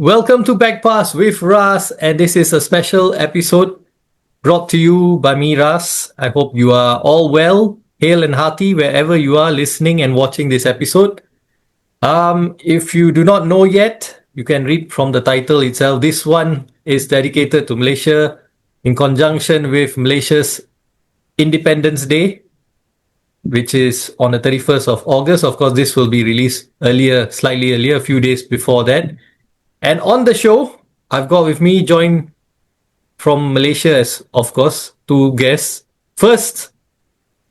Welcome to Backpass with Ras, and this is a special episode brought to you by me, Ras. I hope you are all well, hale and hearty wherever you are listening and watching this episode. If you do not know yet, you can read from the title itself. This one is dedicated to Malaysia in conjunction with Malaysia's Independence Day, which is on the 31st of August. Of course, this will be released earlier, slightly earlier, a few days before that. And on the show, I've got with me, joined from Malaysia, as of course, two guests. First,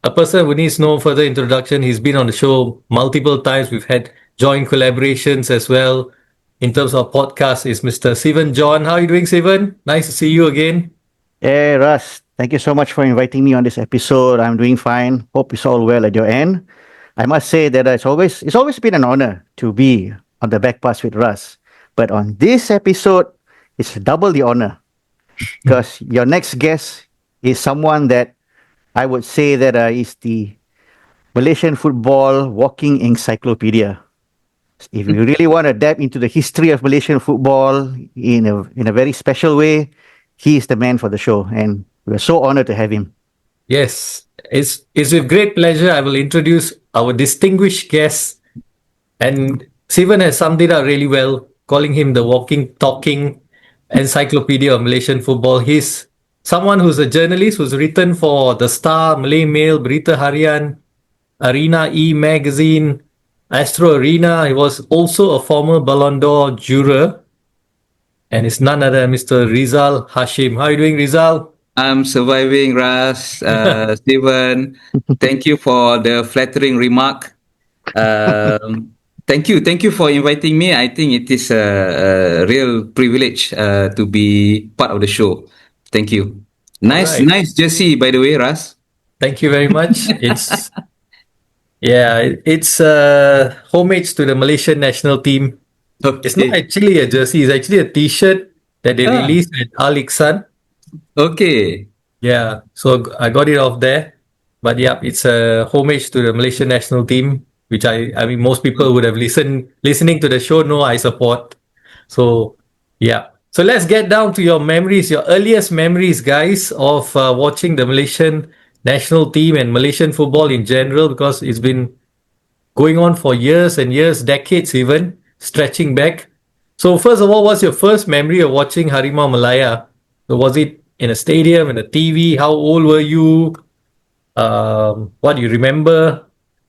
a person who needs no further introduction. He's been on the show multiple times. We've had joint collaborations as well. In terms of podcast, is Mr. Sivan John. How are you doing, Sivan? Nice to see you again. Hey, Russ. Thank you so much for inviting me on this episode. I'm doing fine. Hope it's all well at your end. I must say that it's always been an honor to be on the back pass with Russ. But on this episode, it's double the honor because your next guest is someone that I would say that is the Malaysian football walking encyclopedia. If you really want to dive into the history of Malaysian football in a very special way, he is the man for the show, and we're so honored to have him. Yes, it's with great pleasure I will introduce our distinguished guest. And Sivan has summed it up really well, calling him the walking, talking encyclopedia of Malaysian football. He's someone who's a journalist who's written for The Star, Malay Mail, Berita Harian, Arena E Magazine, Astro Arena. He was also a former Ballon d'Or juror, and it's none other than Mr. Rizal Hashim. How are you doing, Rizal? I'm surviving, Ras. Steven, thank you for the flattering remark. Thank you for inviting me. I think it is a real privilege to be part of the show. Thank you. Nice, Alright. nice jersey, by the way, Ras. Thank you very much. It's homage to the Malaysian national team. It's not actually a jersey, it's actually a t-shirt that they released at Al Iksan. Okay. Yeah, so I got it off there. But yeah, it's a homage to the Malaysian national team, which I mean most people would have listening to the show know I support. So yeah. So let's get down to your memories, your earliest memories, guys, of watching the Malaysian national team and Malaysian football in general, because it's been going on for years and years, decades even, stretching back. So first of all, what's your first memory of watching Harimau Malaya? So was it in a stadium, in a TV? How old were you? What do you remember?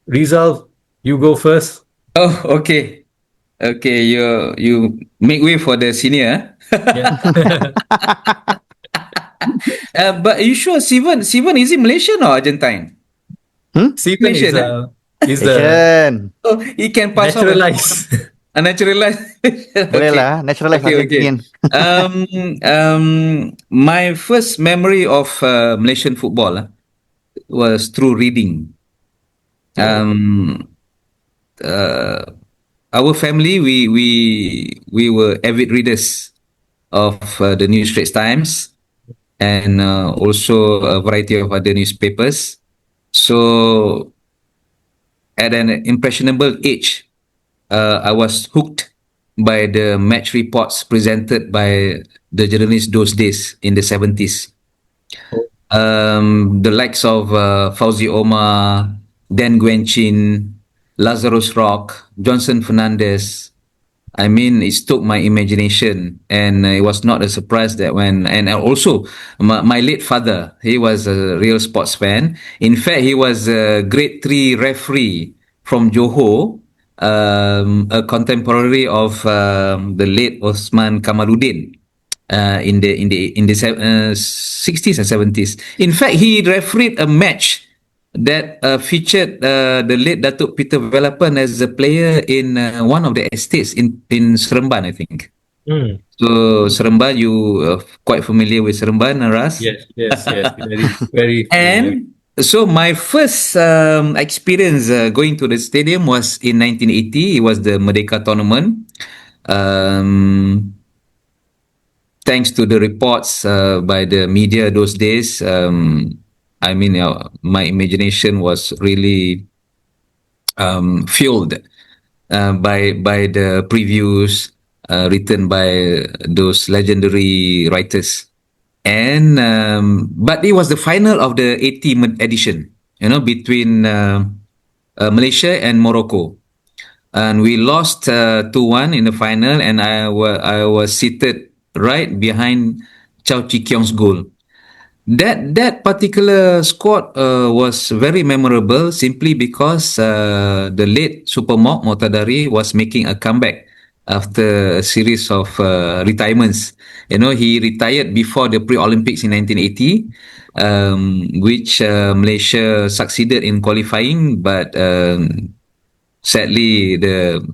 Rizal, you go first. Oh, okay. Okay, you make way for the senior. Yeah. But are you sure Sivan is he Malaysian or Argentine? Stephen is Malaysian, is the Asian. Oh, he can pass on naturalized. a naturalized. Boleh lah, naturalized Argentinian. My first memory of Malaysian football was through reading. Our family, we were avid readers of the New Straits Times and also a variety of other newspapers. So, at an impressionable age, I was hooked by the match reports presented by the journalists those days in the 70s. The likes of Fauzi Omar, Dan Guenchin, Lazarus Rock, Johnson Fernandez. I mean, it stoked my imagination, and it was not a surprise that and also my late father, he was a real sports fan. In fact, he was a grade 3 referee from Johor, a contemporary of the late Osman Kamaluddin in the 60s and 70s. In fact, he refereed a match that featured the late Datuk Peter Velapan as a player in one of the estates in Seremban, I think. So Seremban, you quite familiar with Seremban, Ras? Yes, very, very familiar. And so my first experience going to the stadium was in 1980. It was the Merdeka tournament. Thanks to the reports by the media those days, I mean, my imagination was really fueled by the previews, written by those legendary writers. And but it was the final of the 80th edition, between Malaysia and Morocco, and we lost 2-1 in the final, and I was seated right behind Chow Chi Kiong's goal. That particular squad was very memorable simply because the late Super Mokhtadari was making a comeback after a series of retirements. He retired before the pre-Olympics in 1980, which Malaysia succeeded in qualifying, but sadly the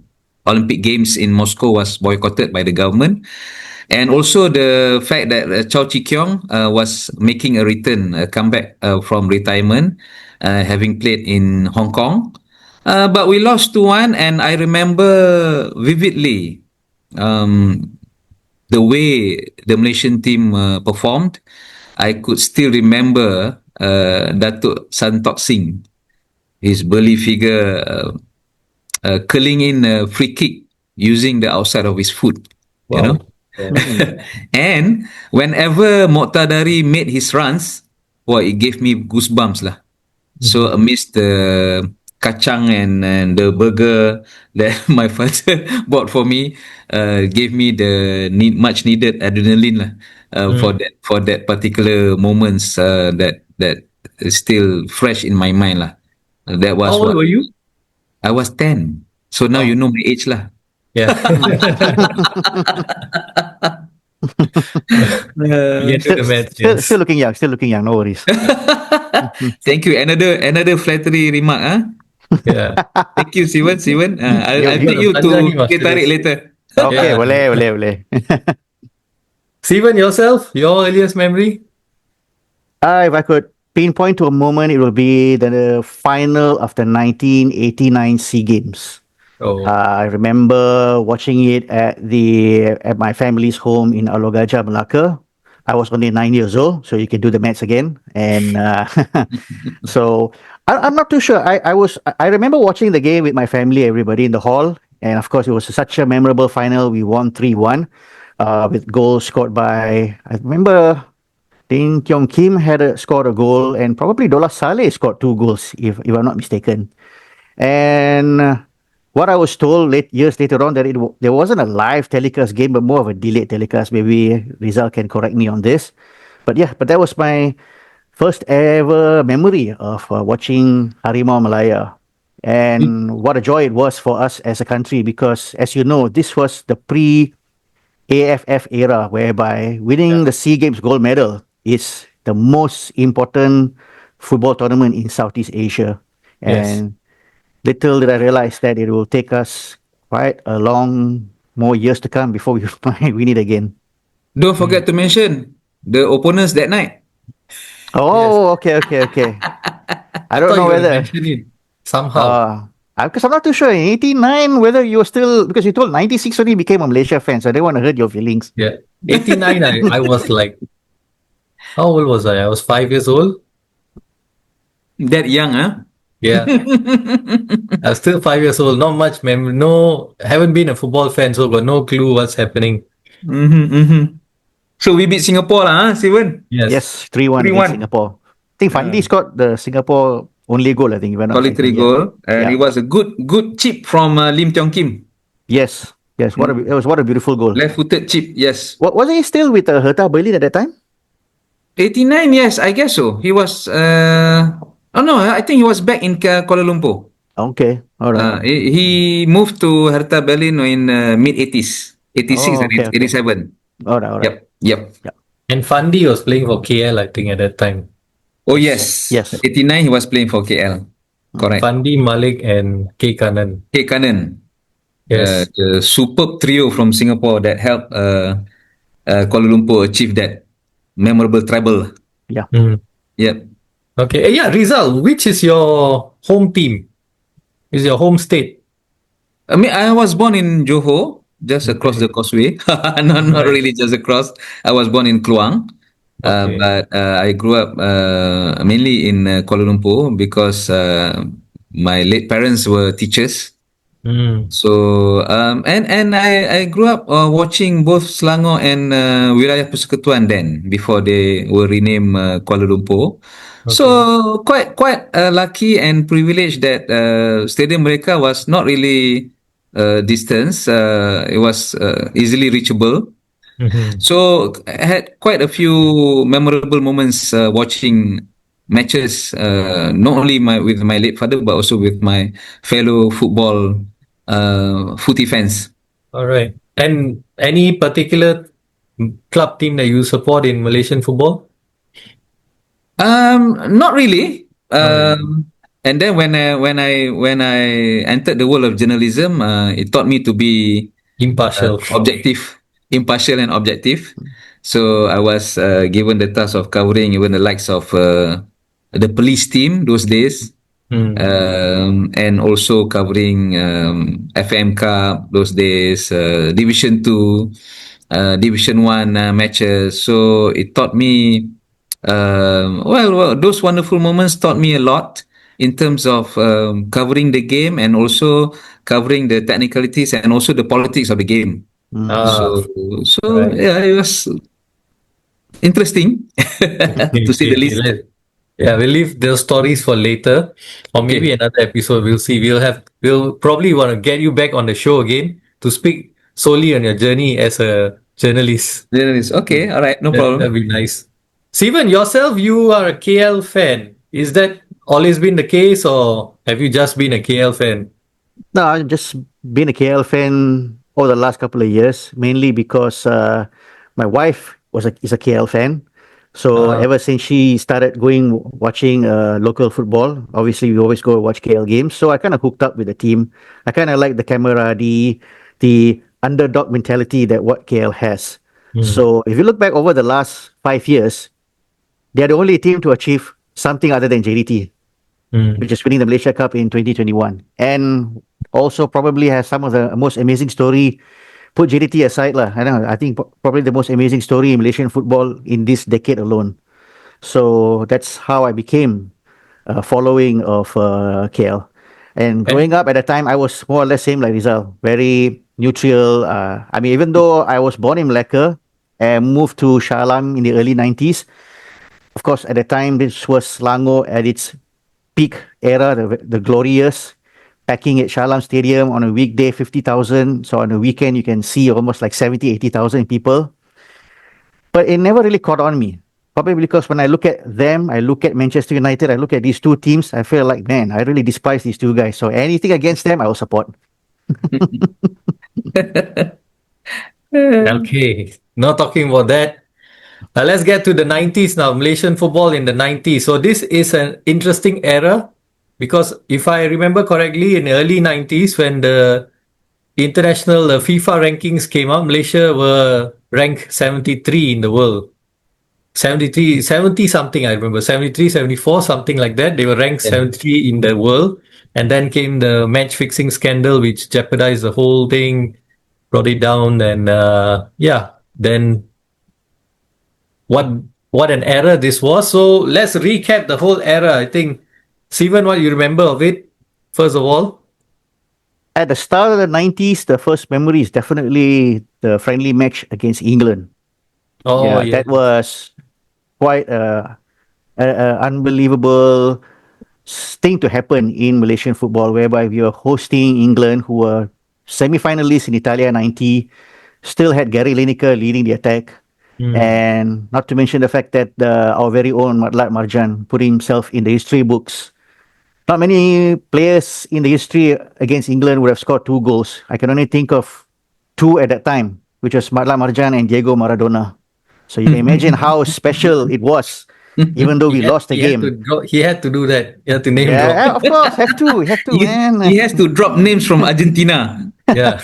Olympic Games in Moscow was boycotted by the government. And also the fact that Chow Chi Kiong was making a return, a comeback from retirement, having played in Hong Kong. But we lost 2-1, and I remember vividly the way the Malaysian team performed. I could still remember Datuk Santok Singh, his burly figure, curling in a free kick using the outside of his foot. You know, Wow. Yeah. and whenever Moqtadari made his runs, well, it gave me goosebumps lah. So amidst the kacang and the burger that my father bought for me, gave me the much needed adrenaline lah, for that particular moments that is still fresh in my mind lah. That How was old what were you? I was 10. So now you Oh. know my age lah. Yeah. Get to the match. Yes. Still looking young. Still looking young. No worries. Thank you. Another flattery remark. Yeah. Thank you, Sivan. I'll You- take you to Tanjani was teh tarik later. Okay, Yeah. boleh. Sivan, yourself, your earliest memory? If I could pinpoint to a moment, it will be the final of the 1989 SEA Games. Oh, I remember watching it at my family's home in Alor Gajah, Melaka. I was only 9 years old, so you can do the maths again. And so I'm not too sure. I remember watching the game with my family, everybody in the hall, and of course it was such a memorable final. We won 3-1 with goals scored by, I remember, Ding Kyong Kim scored a goal, and probably Dola Saleh scored 2 goals, if I'm not mistaken. And what I was told years later on, that there wasn't a live telecast game, but more of a delayed telecast. Maybe Rizal can correct me on this. But that was my first ever memory of watching Harimau Malaya. And what a joy it was for us as a country, because, as you know, this was the pre-AFF era, whereby winning the SEA Games gold medal is the most important football tournament in Southeast Asia. yes. And little did I realize that it will take us quite a long more years to come before we might win it again. Don't forget to mention the opponents that night. Oh, okay. I don't thought know you would whether mention it somehow. because I'm not too sure in '89 whether you were still, because you told '96 only became a Malaysia fan, so I didn't want to hurt your feelings. Yeah. 89, I was like, how old was I? I was 5 years old. That young, huh? Yeah. I was still 5 years old. Not much memory. No, haven't been a football fan, so got no clue what's happening. So we beat Singapore lah, Sivan? Yes, 3-1 3-1. against Singapore. I think Fandi scored the Singapore only goal, I think, if I'm not Quality mistaken. goal, and Yeah. it was a good chip from Lim Tiong Kim. Yes. What a beautiful goal. Left-footed chip, yes. Wasn't he still with Hertha Berlin at that time? 89, yes, I guess so. He was, oh no, I think he was back in Kuala Lumpur. Okay, all right. He moved to Hertha Berlin in mid-80s, 86 Oh, and okay. 87. All right. Yep. And Fandi was playing for KL, I think, at that time. Oh, yes. Yes. 89, he was playing for KL. Correct. Fandi, Malik, and K. Kanan. K. Kanan. Yes. The superb trio from Singapore that helped Kuala Lumpur achieve that memorable treble. Yeah. Yep. Okay. Yeah, Rizal, which is your home team? Is your home state? I mean, I was born in Johor, just across the causeway. Not really just across. I was born in Kluang. Okay. But I grew up mainly in Kuala Lumpur because my late parents were teachers Mm. And I grew up watching both Selangor and Wilayah Persekutuan then before they were renamed Kuala Lumpur. Okay. So quite lucky and privileged that Stadium Mereka was not really distance. It was easily reachable. Mm-hmm. So I had quite a few memorable moments watching matches, not only with my late father but also with my fellow footy fans. All right. And any particular club team that you support in Malaysian football? Not really. Not really. And then when I entered the world of journalism, it taught me to be Impartial. objective, impartial, and objective. So I was given the task of covering even the likes of the police team those days, Mm. and also covering FM Cup those days, Division Two, Division One matches. So it taught me, those wonderful moments taught me a lot in terms of covering the game and also covering the technicalities and also the politics of the game. Mm. Ah, So, so right. yeah, it was interesting Okay, to say okay, the okay. least. Yeah, we'll leave those stories for later, or maybe Okay, another episode. We'll see. We'll probably want to get you back on the show again to speak solely on your journey as a journalist. there it is. Okay, all right, no That'd problem. be nice. Steven, yourself, you are a KL fan. Is that always been the case, or have you just been a KL fan? No, I've just been a KL fan over the last couple of years, mainly because my wife is a KL fan. So Uh, ever since she started going watching local football, obviously we always go watch KL games. So I kind of hooked up with the team. I kind of like the camera, the underdog mentality that what KL has. mm, So if you look back over the last 5 years, they're the only team to achieve something other than JDT, mm. which is winning the Malaysia Cup in 2021. And also probably has some of the most amazing story. Put JDT aside lah. I know. I think probably the most amazing story in Malaysian football in this decade alone. So that's how I became a following of KL. And And growing up at the time, I was more or less same like Rizal, very neutral. I mean, even though I was born in Malacca and moved to Shah Alam in the early 90s, of course, at the time, this was Selangor at its peak era, the glorious, packing at Shah Alam Stadium on a weekday, 50,000. So on a weekend, you can see almost like 70, 80,000 people. But it never really caught on me. Probably because when I look at them, I look at Manchester United, I look at these two teams, I feel like, man, I really despise these two guys. So anything against them, I will support. okay, not talking about that. Let's get to the 90s now. Malaysian football in the 90s. So this is an interesting era because if I remember correctly, in the early 90s, when the international FIFA rankings came out, Malaysia were ranked 73 in the world. 73, 70 something, I remember. 73, 74, something like that. They were ranked Yeah. 73 in the world. And then came the match fixing scandal, which jeopardized the whole thing, brought it down. And yeah, then what what an era this was. So let's recap the whole era. I think, Sivan, what you remember of it, first of all? At the start of the 90s, the first memory is definitely the friendly match against England. Oh, Yeah, yeah. that was quite a unbelievable thing to happen in Malaysian football, whereby we were hosting England, who were semi-finalists in Italia 90, still had Gary Lineker leading the attack. Mm, And not to mention the fact that our very own Matlat Marjan put himself in the history books. Not many players in the history against England would have scored two goals. I can only think of two at that time, which was Matlat Marjan and Diego Maradona. So you can imagine how special it was, even though we lost the game. he had to do that. He had to name Yeah, drop. of course, have to, He man. has to drop names from Argentina. Yeah.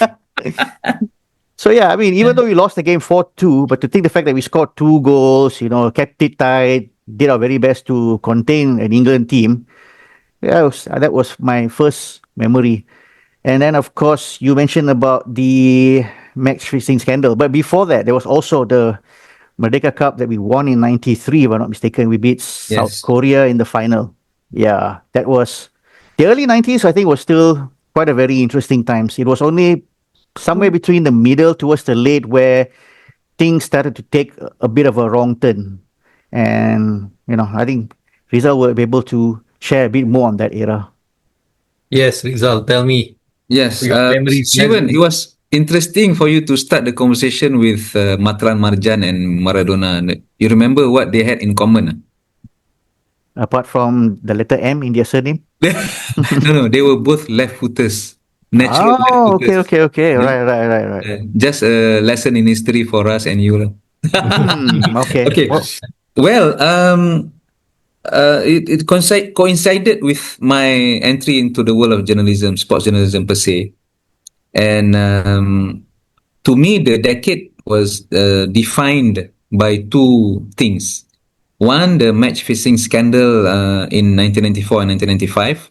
So yeah, I mean, even though we lost the game 4-2, but to think the fact that we scored two goals, kept it tight, did our very best to contain an England team, yeah, that was my first memory. And then, of course, you mentioned about the match fixing scandal. But before that, there was also the Merdeka Cup that we won in 93, if I'm not mistaken. We beat South Yes. Korea in the final. Yeah, that was the early 90s, I think, was still quite a very interesting times. It was only somewhere between the middle towards the late where things started to take a bit of a wrong turn. And, I think Rizal will be able to share a bit more on that era. Yes, Rizal, tell me Yes, your memories. Sivan, it was interesting for you to start the conversation with Matran Marjan and Maradona. You remember what they had in common? Apart from the letter M in their surname. No, no, they were both left-footers, natural Oh, okay, left-footers. okay, okay. Yeah? Right, right, right, right. Just a lesson in history for us and you. Lah. Okay. Okay. Well, Well, it coincided with my entry into the world of journalism, sports journalism per se. And to me, the decade was defined by two things. One, the match fixing scandal in 1994 and 1995.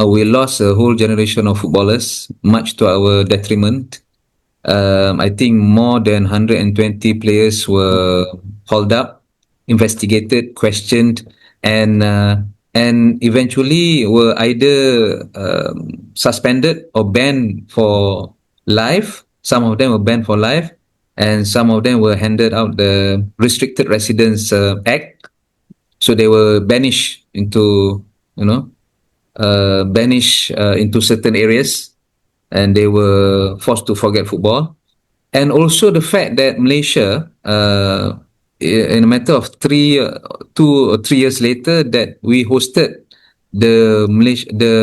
We lost a whole generation of footballers, much to our detriment. I think more than 120 players were hauled up, investigated, questioned, and uh, and eventually were either suspended or banned for life. Some of them were banned for life, and some of them were handed out the Restricted Residence Act. So they were banished into, you know, banished into certain areas, and they were forced to forget football. And also the fact that Malaysia, in a matter of 2 or 3 years later, that we hosted the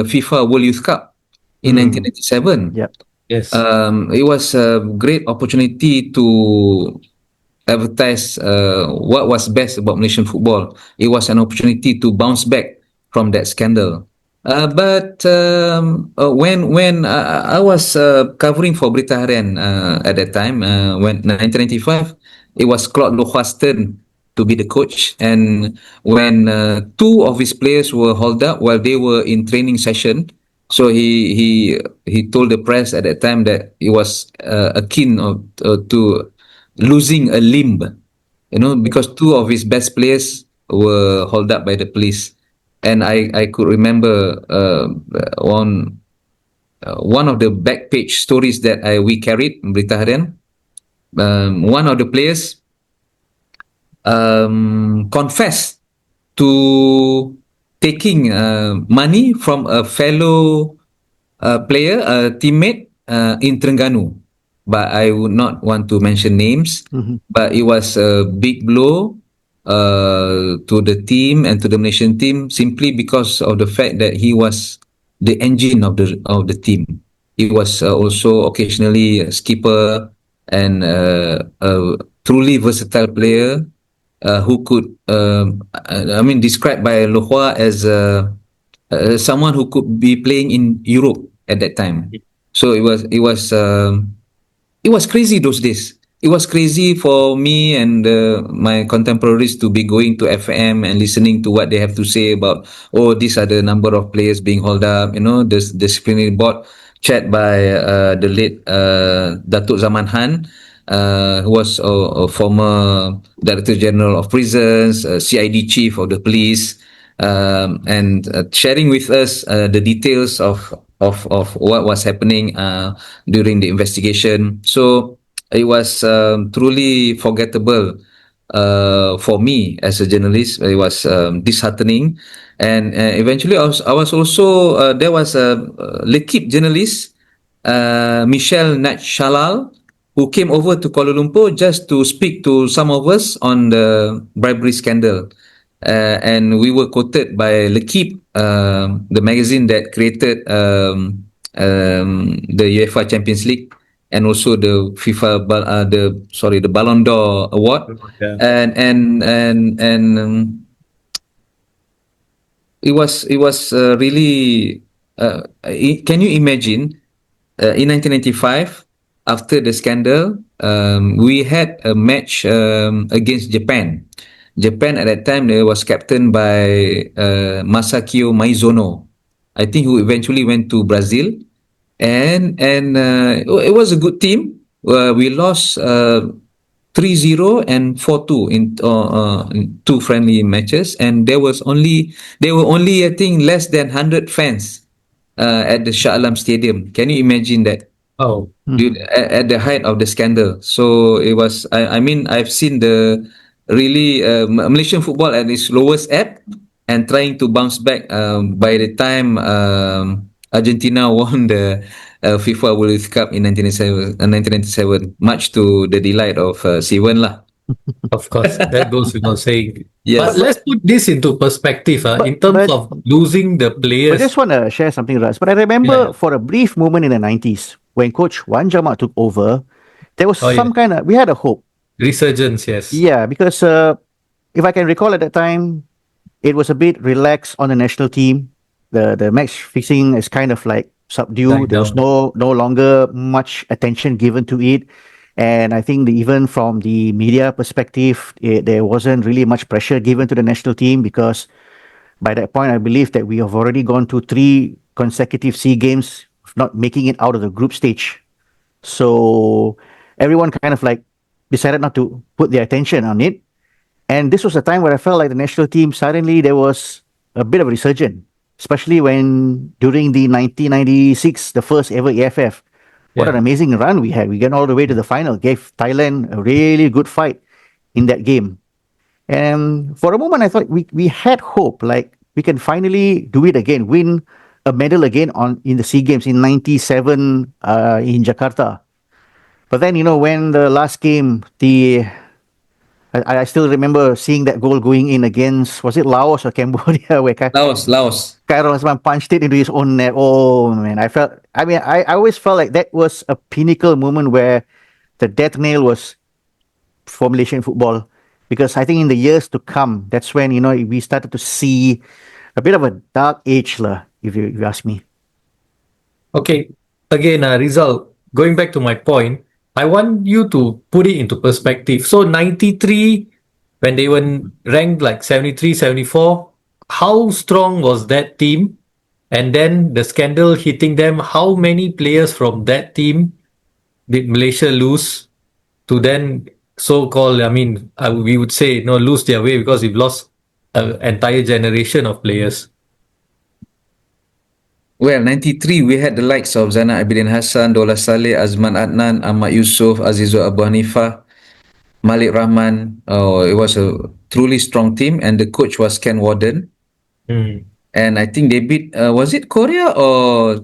FIFA World Youth Cup in mm, 1997. yep. Yes. It was a great opportunity to advertise what was best about Malaysian football. It was an opportunity to bounce back from that scandal. But when I was covering for Berita Harian at that time, when 1995, it was Claude Lohua's turn to be the coach. And when two of his players were hauled up while they were in training session, so he told the press at that time that he was akin to losing a limb, because two of his best players were hauled up by the police. And I could remember on one of the back page stories that we carried in Berita Harian. One of the players confessed to taking money from a fellow player, a teammate in Terengganu. But I would not want to mention names. Mhm. But it was a big blow to the team and to the Malaysian team simply because of the fact that he was the engine of the team. He was also occasionally a skipper and a truly versatile player who could, described by Lohua as someone who could be playing in Europe at that time. So it was crazy those days. It was crazy for me and my contemporaries to be going to FM and listening to what they have to say about, oh, these are the number of players being hauled up, the disciplinary board chaired by the late Datuk Zaman Han, who was a former Director General of Prisons, CID Chief of the Police, and sharing with us the details of what was happening during the investigation. So it was truly forgettable for me as a journalist. It was disheartening, and eventually I was also there was a L'Equipe journalist, Michelle Natshalal, who came over to Kuala Lumpur just to speak to some of us on the bribery scandal. And we were quoted by L'Equipe, the magazine that created the UEFA Champions League and also the the Ballon d'Or award. Yeah. And it was really can you imagine in 1995, after the scandal, we had a match against Japan. Japan at that time was captained by Masakio Maizono, I think, who eventually went to Brazil, and it was a good team. We lost 3-0 and 4-2 in two friendly matches, and there were only, I think, less than 100 fans at the Shah Alam Stadium. Can you imagine that? Oh, Dude, Mhm. at the height of the scandal. So it was. I mean, I've seen the really Malaysian football at its lowest ebb and trying to bounce back. By the time Argentina won the FIFA World Cup in 1997, much to the delight of Sivan lah. of course, that goes without saying. But But Yes. let's but put this into perspective. but In terms but of losing the but I just players. want to share something, Ras. But I Yeah, remember yeah. for a brief moment in the 90s when Coach Wan Jamak took over, there was Oh, yeah. some kind of we had a hope. Resurgence, yes. Yeah, because if I can recall at that time, it was a bit relaxed on the national team. The match fixing is kind of like subdued. Died There was down. no longer much attention given to it, and I think even from the media perspective, there wasn't really much pressure given to the national team because by that point, I believe that we have already gone to three consecutive SEA Games, not making it out of the group stage. So everyone kind of like decided not to put their attention on it. And this was a time where I felt like the national team suddenly there was a bit of a resurgence, especially when during the 1996, the first ever AFF. What an Yeah. amazing run we had. We got all the way to the final, gave Thailand a really good fight in that game. And for a moment, I thought we had hope, like we can finally do it again, win a medal again on in the SEA Games in '97 in Jakarta. But then, when the last game, I still remember seeing that goal going in against, was it Laos or Cambodia, where Laos, Laos. Khairul Osman punched it into his own net. Oh, man. I always felt like that was a pinnacle moment where the death nail was for Malaysian football. Because I think in the years to come, that's when, we started to see a bit of a dark age, lah, if you ask me. Okay. Again, Rizal, going back to my point, I want you to put it into perspective. So, 93, when they were ranked like 73, 74, how strong was that team? And then the scandal hitting them, how many players from that team did Malaysia lose to then so-called, I mean, we would say, no, lose their way because we've lost an entire generation of players. Well, 93, we had the likes of Zainal Abidin Hassan, Dola Saleh, Azman Adnan, Ahmad Yusof, Azizul Abu Hanifah, Malik Rahman. Oh, it was a truly strong team, and the coach was Ken Warden. Hmm. And I think they beat, was it Korea or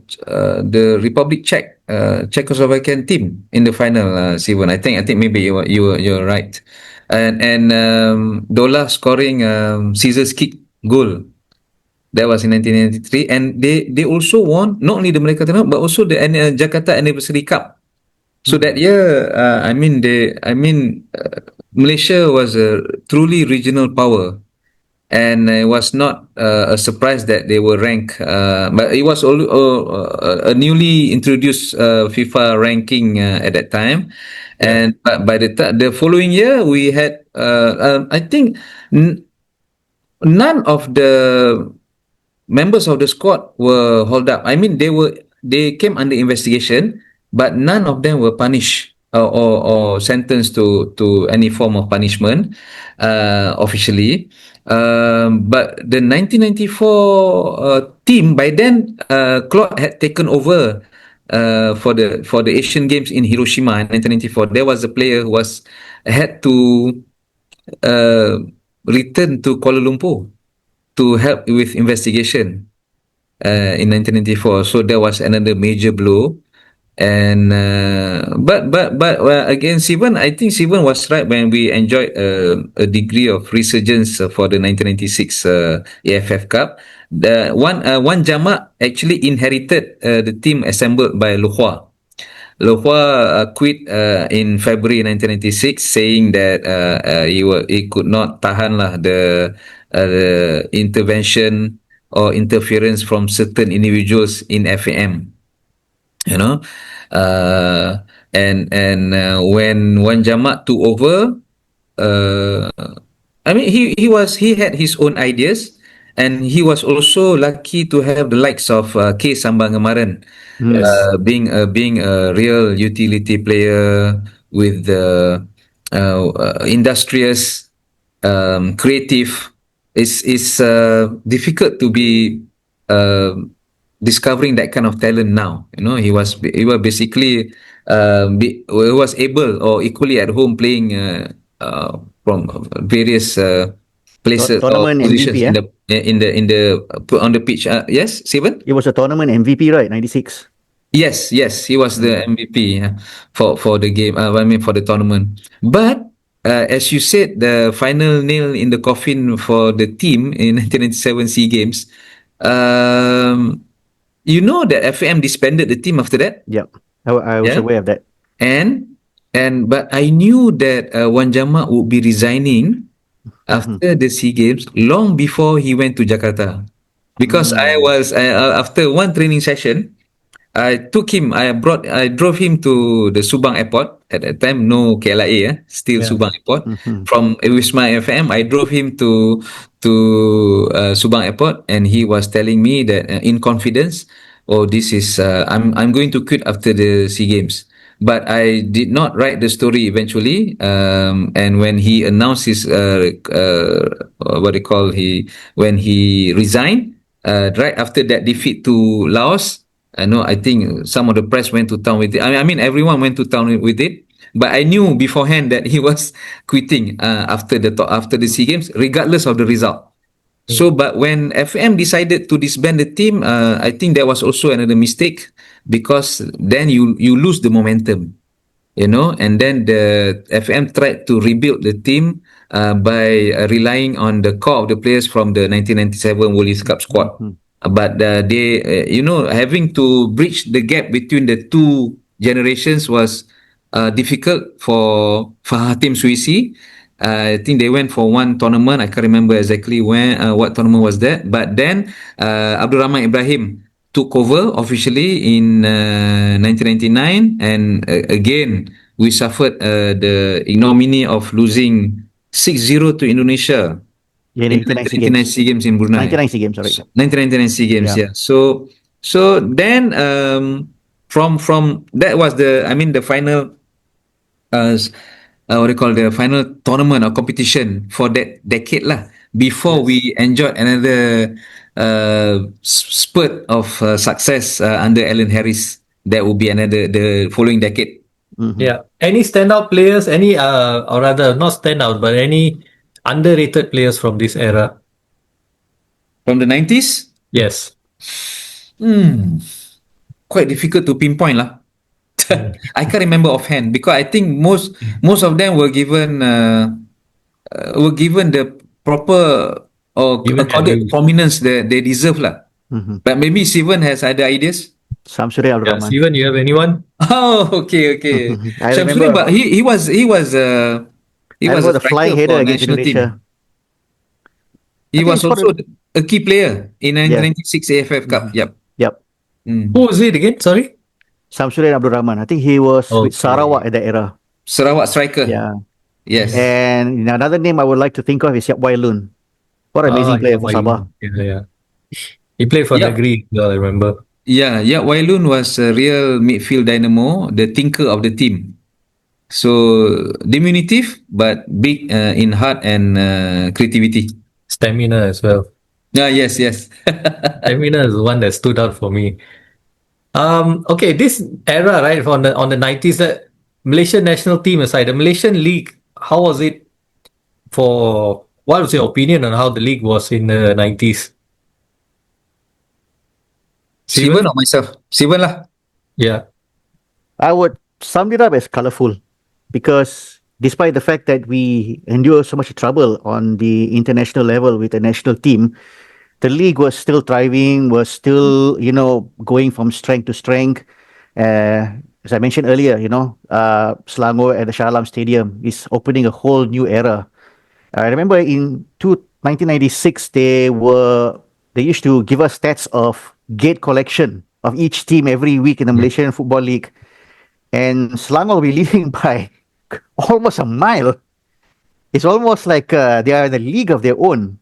the Republic Czech, Czechoslovakian team in the final, Sivan? I think maybe you're right. And Dola scoring scissors kick goal. That was in 1993, and they also won not only the Merdeka Tournament but also the Jakarta Anniversary Cup. So that year, Malaysia was a truly regional power, and it was not a surprise that they were ranked. But it was a newly introduced FIFA ranking at that time, Yeah. and by the following year, we had I think none of the members of the squad were hauled up. I mean, they came under investigation, but none of them were punished or sentenced to any form of punishment officially. But the 1994 team by then, Claude had taken over for the Asian Games in Hiroshima in 1994. There was a player who was had to uh, return to Kuala Lumpur to help with investigation in 1994. So that was another major blow. And but again, Sivan, I think Sivan was right when we enjoyed a degree of resurgence for the 1996 AFF Cup. The one Jama actually inherited the team assembled by Luhua. Luhua quit in February 1996, saying that he could not tahan lah the intervention or interference from certain individuals in FAM. You know, uh, and when Wan Jamak took over, uh, I mean, he had his own ideas, and he was also lucky to have the likes of K Sambangamaran, Mm. Yes. being a real utility player with the industrious, creative. It's difficult to be uh, discovering that kind of talent now. He was basically he was able or equally at home playing from various places or Tournament positions MVP, in eh? the on the pitch. Yes, Sivan? It was a tournament MVP, right? 96. Yes, he was the Mm. MVP for the game. I mean, for the tournament. But as you said, the final nail in the coffin for the team in 1997 Sea Games. Um, you know that FAM disbanded the team after that. Yep. I was Yeah, aware of that. and but I knew that Wan Jama would be resigning Mhm. after the Sea Games long before he went to Jakarta, because I Mm. was after one training session. I drove him to the Subang Airport. At that time, no KLIA, still Yeah. Subang Airport. Mhm. From Wisma FM, I drove him to Subang Airport, and he was telling me that in confidence, "Oh, this is I'm going to quit after the Sea Games." But I did not write the story eventually. And when he announced his what they call he when he resigned right after that defeat to Laos. I know. I think some of the press went to town with it. I mean, everyone went to town with it. But I knew beforehand that he was quitting after the Sea Games, regardless of the result. So, but when FM decided to disband the team, I think that was also another mistake, because then you lose the momentum, and then the FM tried to rebuild the team by relying on the core of the players from the 1997 World Youth Cup squad. Mhm. But they, having to bridge the gap between the two generations was difficult for Hatim Suisi. I think they went for one tournament. I can't remember exactly what tournament was that. But then Abdul Rahman Ibrahim took over officially in 1999, and again we suffered the ignominy of losing 6-0 to Indonesia Yeah, in the 99 SEA 1999 Games. Sea Games in Brunei. 99 SEA Games, sorry. 1999 Sea Games, Yeah. yeah. So then from that was the final what do you call, the final tournament or competition for that decade lah. Before Yes. we enjoyed another spurt of success under Alan Harris, that will be another the following decade. Mhm. Yeah. Any standout players, any or rather not standout, but any underrated players from this era? From the 90s, Yes. quite difficult to pinpoint lah. Mm. I can't remember offhand, because I think most of them were given the proper or Even their accorded due. prominence that they deserve lah. Mhm. But maybe Sivan has other ideas. Samsudin Abdul Yeah. Rahman. Steven, you have anyone? Oh, okay, okay. I Shamsuddin, remember. but he I was remember a the flying striker header for against national Indonesia. team. I He think he was scored. also a key player in Yeah. 1996 AFF Cup. Mhm. Yep. Yep. Who Mm. was it again? Sorry. Samsudin Abdul Rahman. I think he was with Sarawak Okay. at that era. Sarawak striker. Yeah. Yes. And another name I would like to think of is Yap Wai Lun. What an Ah, amazing yeah, player for why Sabah. you? Yeah, yeah. He played for Yep. Negeri, I remember. Yeah. Yeah. Wailun was a real midfield dynamo, the thinker of the team. So diminutive but big in heart and creativity. Stamina as well. Yeah. Yes. Yes. Stamina is the one that stood out for me. Okay, this era, right, on the 90s, the Malaysian national team aside, the Malaysian league, how was it what was your opinion on how the league was in the 90s? Sivan Steven? or myself? Sivan lah. Yeah. I would sum it up as colorful because despite the fact that we endure so much trouble on the international level with the national team, the league was still thriving, was still, going from strength to strength. As I mentioned earlier, Selangor at the Shah Alam Stadium is opening a whole new era. I remember in 1996, they used to give us stats of gate collection of each team every week in the Malaysian Football League. And Selangor will be leading by almost a mile. It's almost like they are in a league of their own.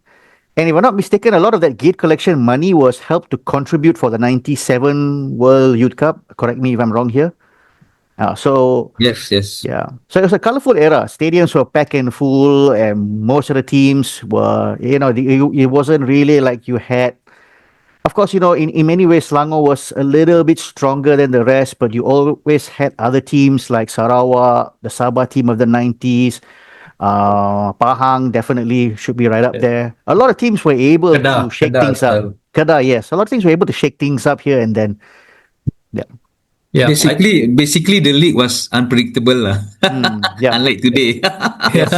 And if I'm not mistaken, a lot of that gate collection money was helped to contribute for the 97 World Youth Cup. Correct me if I'm wrong here. So, Yes. Yes. yeah. So it was a colorful era. Stadiums were packed and full, and most of the teams were, it wasn't really like you had. of course, in many ways, Selangor was a little bit stronger than the rest, but you always had other teams like Sarawak, the Sabah team of the 90s. Pahang definitely should be right up Yeah. there. A lot of teams were able to shake Kedah things as up. well. Kedah, yes. A lot of teams were able to shake things up here and then. Yeah. Yeah, Basically, the league was unpredictable, lah. Yeah. Unlike today. Yes.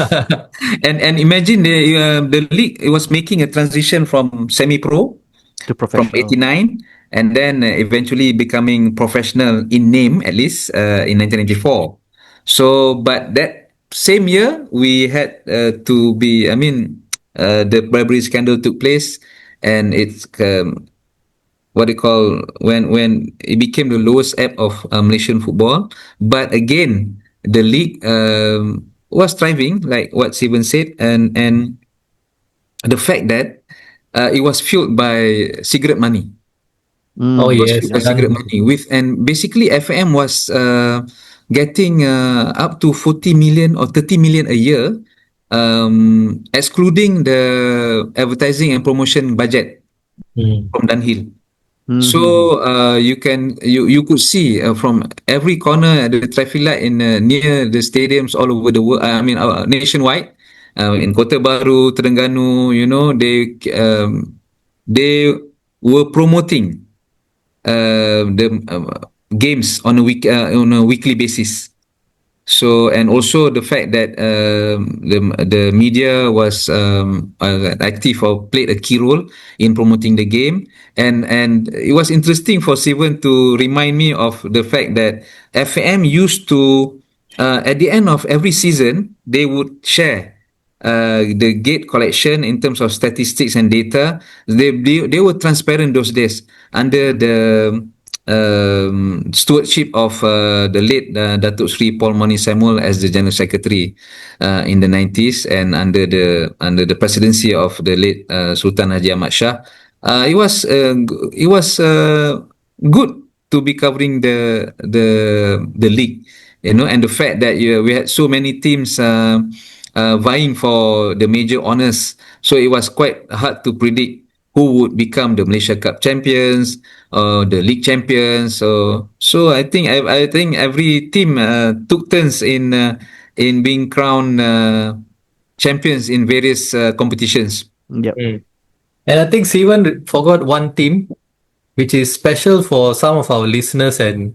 And imagine the league, it was making a transition from semi-pro To from professional. 89, and then eventually becoming professional in name, at least, in 1994. So, but that same year we had to be, I mean, the bribery scandal took place, and it's what they call, when it became the lowest ebb of Malaysian football. But again, the league was thriving, like what Sivan said, and the fact that it was fueled by cigarette money. Oh It Mm. was yes, fueled by cigarette young. money with, and basically FM was getting up to 40 million or 30 million a year, excluding the advertising and promotion budget Mm. from Dunhill. Mm-hmm. So you could see from every corner at the traffic light in near the stadiums all over the world. I mean, nationwide, in Kota Baru, Terengganu. They were promoting the games on a weekly basis. So, and also the fact that the media was active or played a key role in promoting the game, and it was interesting for Steven to remind me of the fact that FAM used to, at the end of every season, they would share the gate collection in terms of statistics and data. They were transparent those days under the stewardship of the late Datuk Sri Paul Moni Samuel as the General Secretary in the 90s, and under the presidency of the late Sultan Haji Ahmad Shah. It was good to be covering the league, and the fact that we had so many teams vying for the major honours. So it was quite hard to predict who would become the Malaysia Cup champions or the league champions. So I think every team took turns in being crowned champions in various competitions. Yep. Mm. And I think Sivan forgot one team which is special for some of our listeners and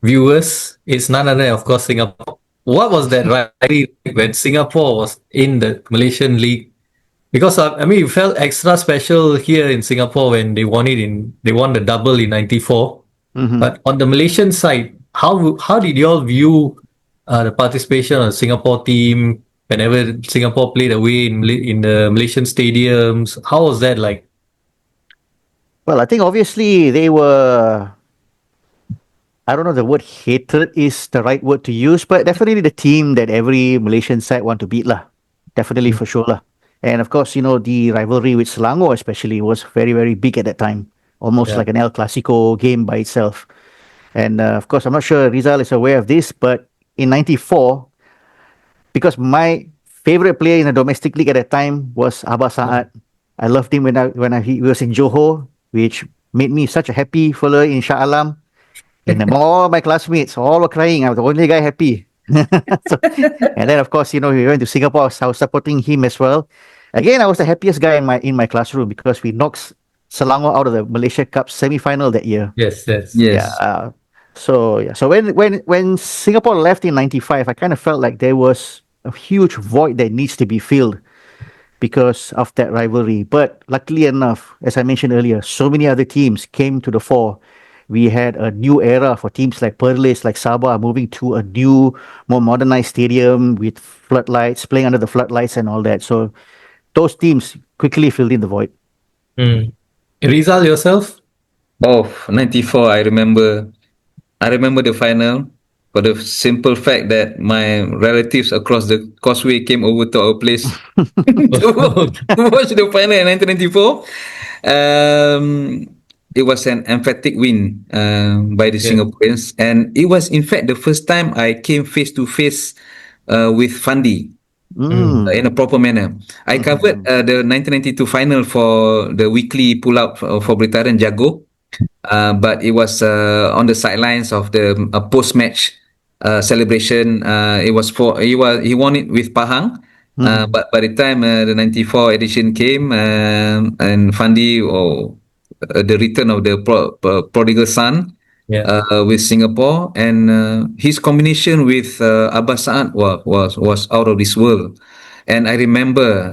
viewers. It's none other than, of course, Singapore. What was that rivalry when Singapore was in the Malaysian League? Because I mean, it felt extra special here in Singapore when they won the double in '94. Mm-hmm. But on the Malaysian side, how did you all view the participation of the Singapore team whenever Singapore played away in the Malaysian stadiums? How was that like? Well, I think obviously they were. I don't know the word hatred is the right word to use, but definitely the team that every Malaysian side want to beat lah. Definitely for sure lah. And of course, the rivalry with Selangor especially was very, very big at that time. Almost Yeah. like an El Clasico game by itself. And of course, I'm not sure Rizal is aware of this, but in 94, because my favorite player in the domestic league at that time was Abah Saad. I loved him he was in Johor, which made me such a happy fellow in Shah Alam. And all my classmates all were crying. I was the only guy happy. So, and then of course, we went to Singapore. So I was supporting him as well. Again, I was the happiest guy in my classroom because we knocked Selangor out of the Malaysia Cup semi-final that year. Yes, yes. Yeah. Yes. So when Singapore left in '95, I kind of felt like there was a huge void that needs to be filled because of that rivalry. But luckily enough, as I mentioned earlier, so many other teams came to the fore. We had a new era for teams like Perlis, like Sabah, moving to a new, more modernized stadium with floodlights, playing under the floodlights and all that. So those teams quickly filled in the void. Mm. Rizal yourself? Oh, 94, I remember the final for the simple fact that my relatives across the causeway came over to our place to watch the final in 1994. It was an emphatic win by the Yeah. Singaporeans, and it was in fact the first time I came face to face with Fandi. Mm. Mm. in a proper manner. I covered Mhm. the 1992 final for the weekly pull-up for Britain Jago, but it was on the sidelines of the post-match celebration. It was for he won it with Pahang. Mhm. But by the time the 94 edition came, and Fandi, or the return of the prodigal son, Yeah. with Singapore, and his combination with Abbas Saad was out of this world. And I remember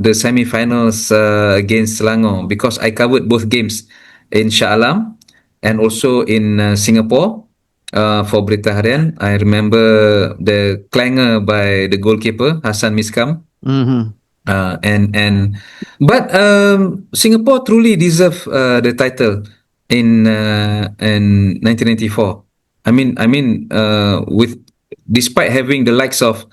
the semi-finals against Selangor, because I covered both games in Shah Alam and also in Singapore for Berita Harian. I remember the clanger by the goalkeeper Hassan Miskam. Mhm. And but Singapore truly deserve the title in 1994. With despite having the likes of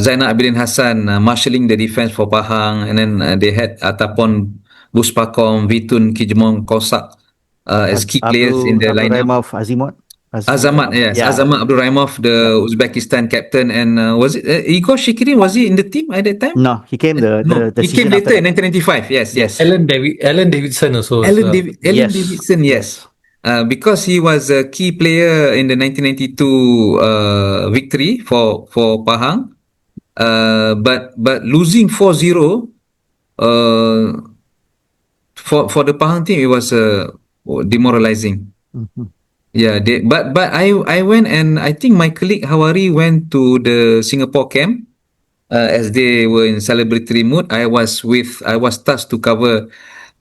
Zainal Abidin Hassan marshalling the defense for Pahang, and then they had Atapon Buspakom, Vitun Kijemong Kosak as key players in the Abdul lineup. Rahimov Azimut. Azamat, yes, Yeah. Azamat Abdul Rahimov, Yep. the Uzbekistan captain, and was it Igor Shikirin? Was he in the team at that time? No, he came No, the he came season after later in that. 1995. Yes, yes. Yes. Alan Davidson also as well. Alan Yes. Davidson, yes. Yes. Because he was a key player in the 1992 victory for Pahang. But losing 4-0 uh, for the Pahang team, it was demoralizing. Mhm. Yeah, but I went, and I think my colleague Hawari went to the Singapore camp as they were in celebratory mood. I was tasked to cover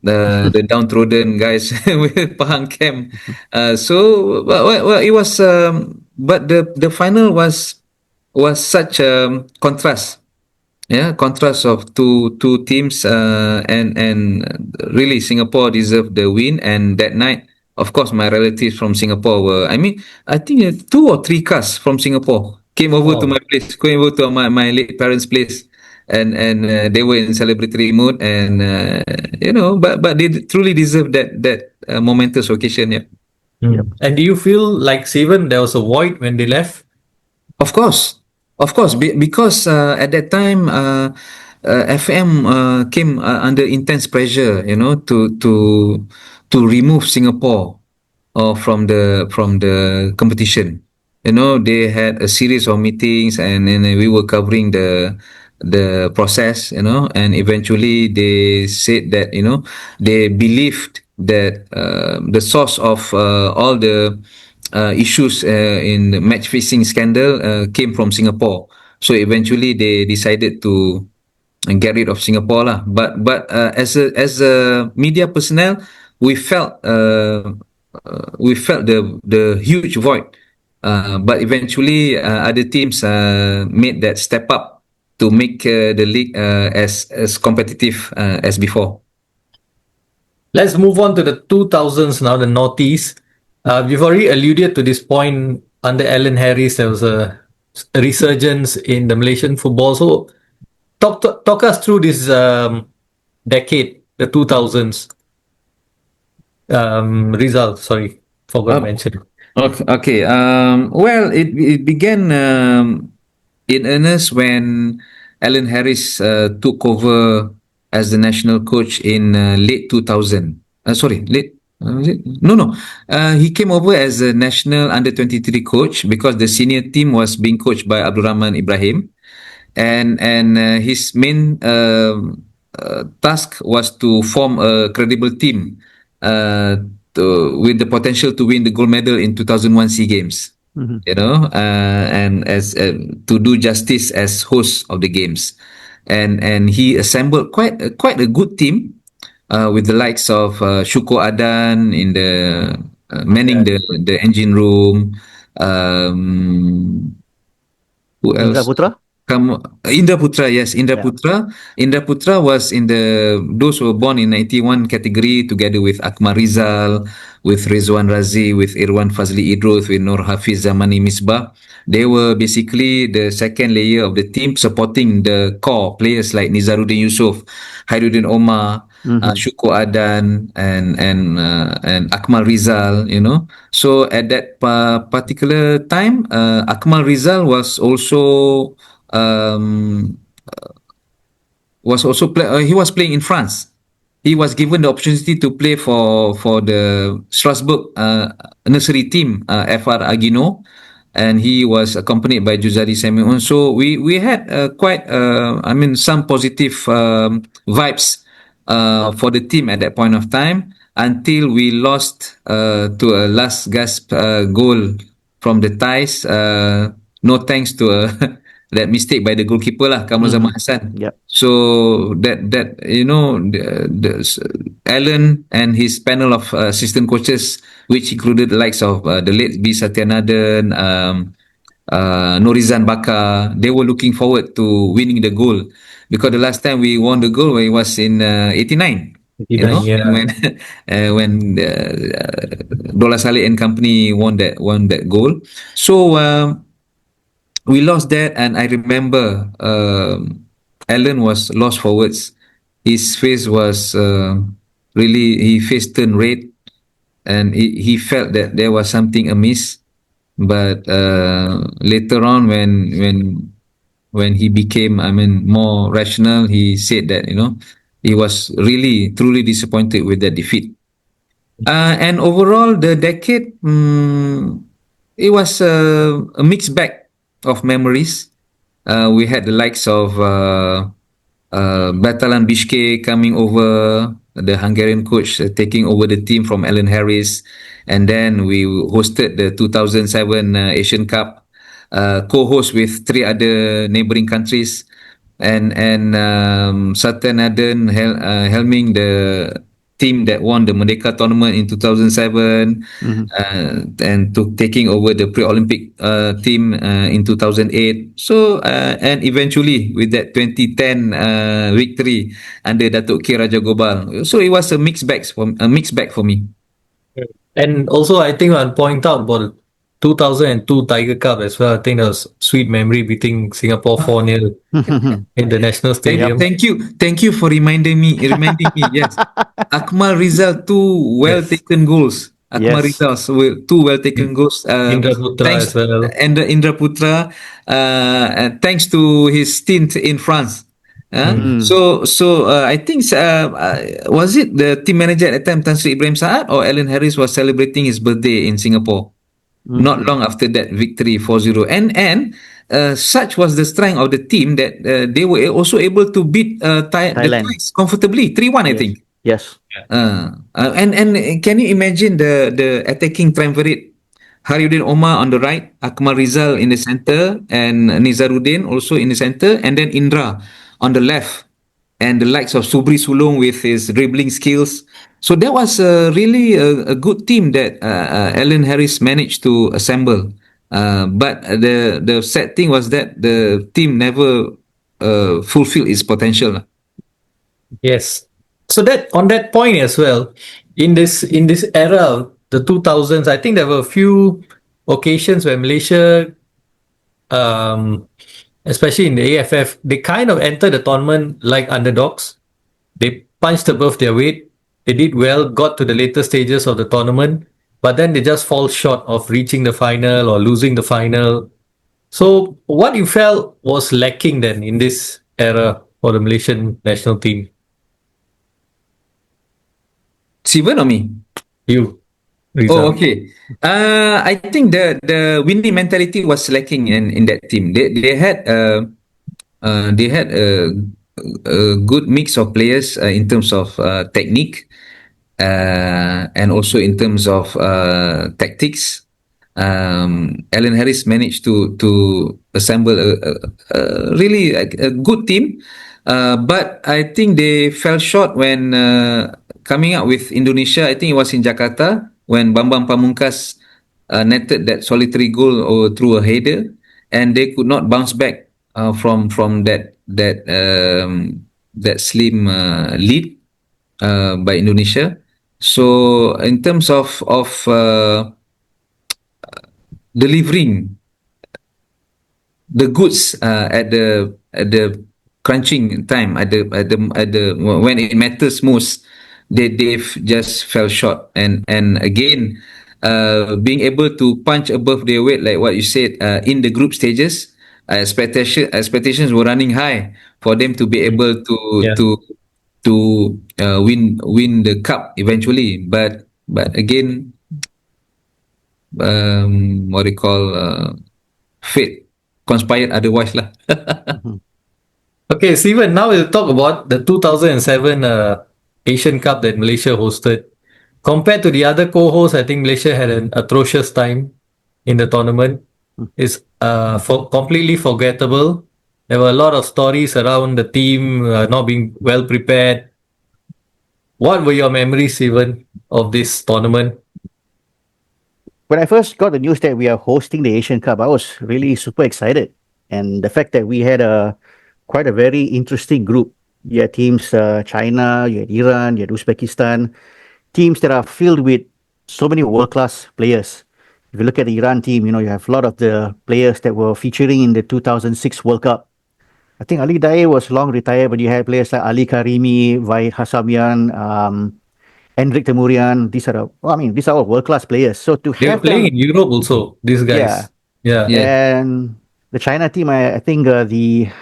the downtrodden guys with Pahang camp. It was but the final was such a contrast, yeah, contrast of two teams, and really Singapore deserved the win. And that night, of course, my relatives from Singapore were, I think two or three cars from Singapore came over to Wow. my place, came over to my late parents' place, and they were in celebratory mood, and but they truly deserve that momentous occasion. Yeah. Yep. And do you feel like Sivan, there was a void when they left? Of course, because at that time, FM came under intense pressure, to remove Singapore from the competition. They had a series of meetings, and then we were covering the process, and eventually they said that they believed that the source of all the issues in the match fixing scandal came from Singapore. So eventually they decided to get rid of Singapore lah. But as a media personnel, we felt the huge void. But eventually, other teams made that step up to make the league as competitive as before. Let's move on to the 2000s now, the noughties. We've already alluded to this point under Alan Harris. There was a resurgence in the Malaysian football. So, talk us through this decade, the 2000s. Rizal, sorry, forgot to Uh, mention. okay. Well, it began in earnest when Alan Harris took over as the national coach in late 2000. Sorry, late. Was it? No, no. He came over as a national under 23 coach because the senior team was being coached by Abdul Rahman Ibrahim, and his main task was to form a credible team with the potential to win the gold medal in 2001 SEA Games. Mhm. And as to do justice as host of the games, and he assembled quite a good team with the likes of Shuko Adan in the manning Yeah. the engine room. Um, who Indra else? Putra? Indra Putra, yes, Indra Yeah. Putra. Indra Putra was in those who were born in 91 category, together with Akmal Rizal, with Rizwan Razi, with Irwan Fazli Idrus, with Nur Hafiz Zamani Misbah. They were basically the second layer of the team, supporting the core players like Nizaruddin Yusof, Hairuddin Omar, Mhm. Shuko Adan, and Akmal Rizal. So at that particular time, Akmal Rizal was also um, was also he was playing in France. He was given the opportunity to play for the Strasbourg nursery team, FR Agino, and he was accompanied by Juzari Simeon. So we had quite I mean some positive vibes for the team at that point of time until we lost to a last gasp goal from the ties. No thanks to that mistake by the goalkeeper lah, Kamal Zaman Mm-hmm. Hassan. Yep. So that you know the Alan and his panel of assistant coaches, which included the likes of the late B Satyanathan, Norizan Baka, they were looking forward to winning the goal because the last time we won the goal it was in '89. You 89, know, yeah. when Bola Saleh and company won that goal. So we lost that, and I remember Alan was lost for words. His face was really, his face turned red, and he felt that there was something amiss. But later on, when he became, I mean, more rational, he said that he was really truly disappointed with that defeat. And overall, the decade, it was a mixed bag of memories. We had the likes of Batalan Bishke coming over, the Hungarian coach taking over the team from Alan Harris, and then we hosted the 2007 Asian Cup, co-host with three other neighboring countries, and Satan Aden helming the team that won the Merdeka tournament in 2007, Mm-hmm. and taking over the pre-Olympic team in 2008. So and eventually with that 2010 victory under Datuk K Raja Gopal. So it was a mixed bag for me. And also, I think I'll point out about 2002 Tiger Cup as well. I think that was sweet memory beating Singapore 4-0 in the National Yep. Stadium. Thank you for reminding me. Yes, Akmal Rizal, two well Yes. taken goals. Akmal Yes. Rizal, so two well taken goals. Indra Putra Thanks, as well. and the Indra Putra, thanks to his stint in France. Mm. Mm. So I think was it the team manager at the time, Tan Sri Ibrahim Saad, or Alan Harris was celebrating his birthday in Singapore not Mm. long after that victory 4-0, and such was the strength of the team that they were also able to beat the Thailand. Thais comfortably 3-1, I Yes. think. Yes. And can you imagine the attacking triumvirate? Haryuddin Omar on the right, Akmal Rizal in the center, and Nizaruddin also in the center, and then Indra on the left, and the likes of Subri Sulong with his dribbling skills. So that was really a good team that Alan Harris managed to assemble. But the sad thing was that the team never fulfilled its potential. Yes. So that on that point as well, in this era, the 2000s, I think there were a few occasions where Malaysia, um, especially in the AFF, they kind of entered the tournament like underdogs. They punched above their weight. They did well, got to the later stages of the tournament, but then they just fall short of reaching the final or losing the final. So, what you felt was lacking then in this era for the Malaysian national team? Sivan or me? You, Oh, Rizal. okay. I think the winning mentality was lacking in that team. They had a good mix of players in terms of technique, and also in terms of tactics. Alan Harris managed to assemble a really a good team, but I think they fell short when coming up with Indonesia. I think it was in Jakarta when Bambang Pamungkas netted that solitary goal through a header, and they could not bounce back from that slim lead by Indonesia. So in terms of delivering the goods at the crunching time at the when it matters most, they've just fell short, and again being able to punch above their weight like what you said in the group stages, expectations were running high for them to be able Yeah. to win the cup eventually. But again, what they call fate conspired otherwise lah. Mhm. Okay, Sivan, now we'll talk about the 2007 Asian Cup that Malaysia hosted. Compared to the other co-hosts, I think Malaysia had an atrocious time in the tournament. It's completely forgettable. There were a lot of stories around the team not being well prepared. What were your memories, Sivan, of this tournament? When I first got the news that we are hosting the Asian Cup, I was really super excited. And the fact that we had a quite a very interesting group. You had teams China, you had Iran, you had Uzbekistan, teams that are filled with so many world-class players. If you look at the Iran team, you have a lot of the players that were featuring in the 2006 World Cup. I think Ali Daei was long retired, but you had players like Ali Karimi, Vahid Hassamian, Hendrik Temurian. These are all world-class players. So to They were have playing them, in Europe also, these yeah, guys. Yeah. Yeah. and the China team, I think the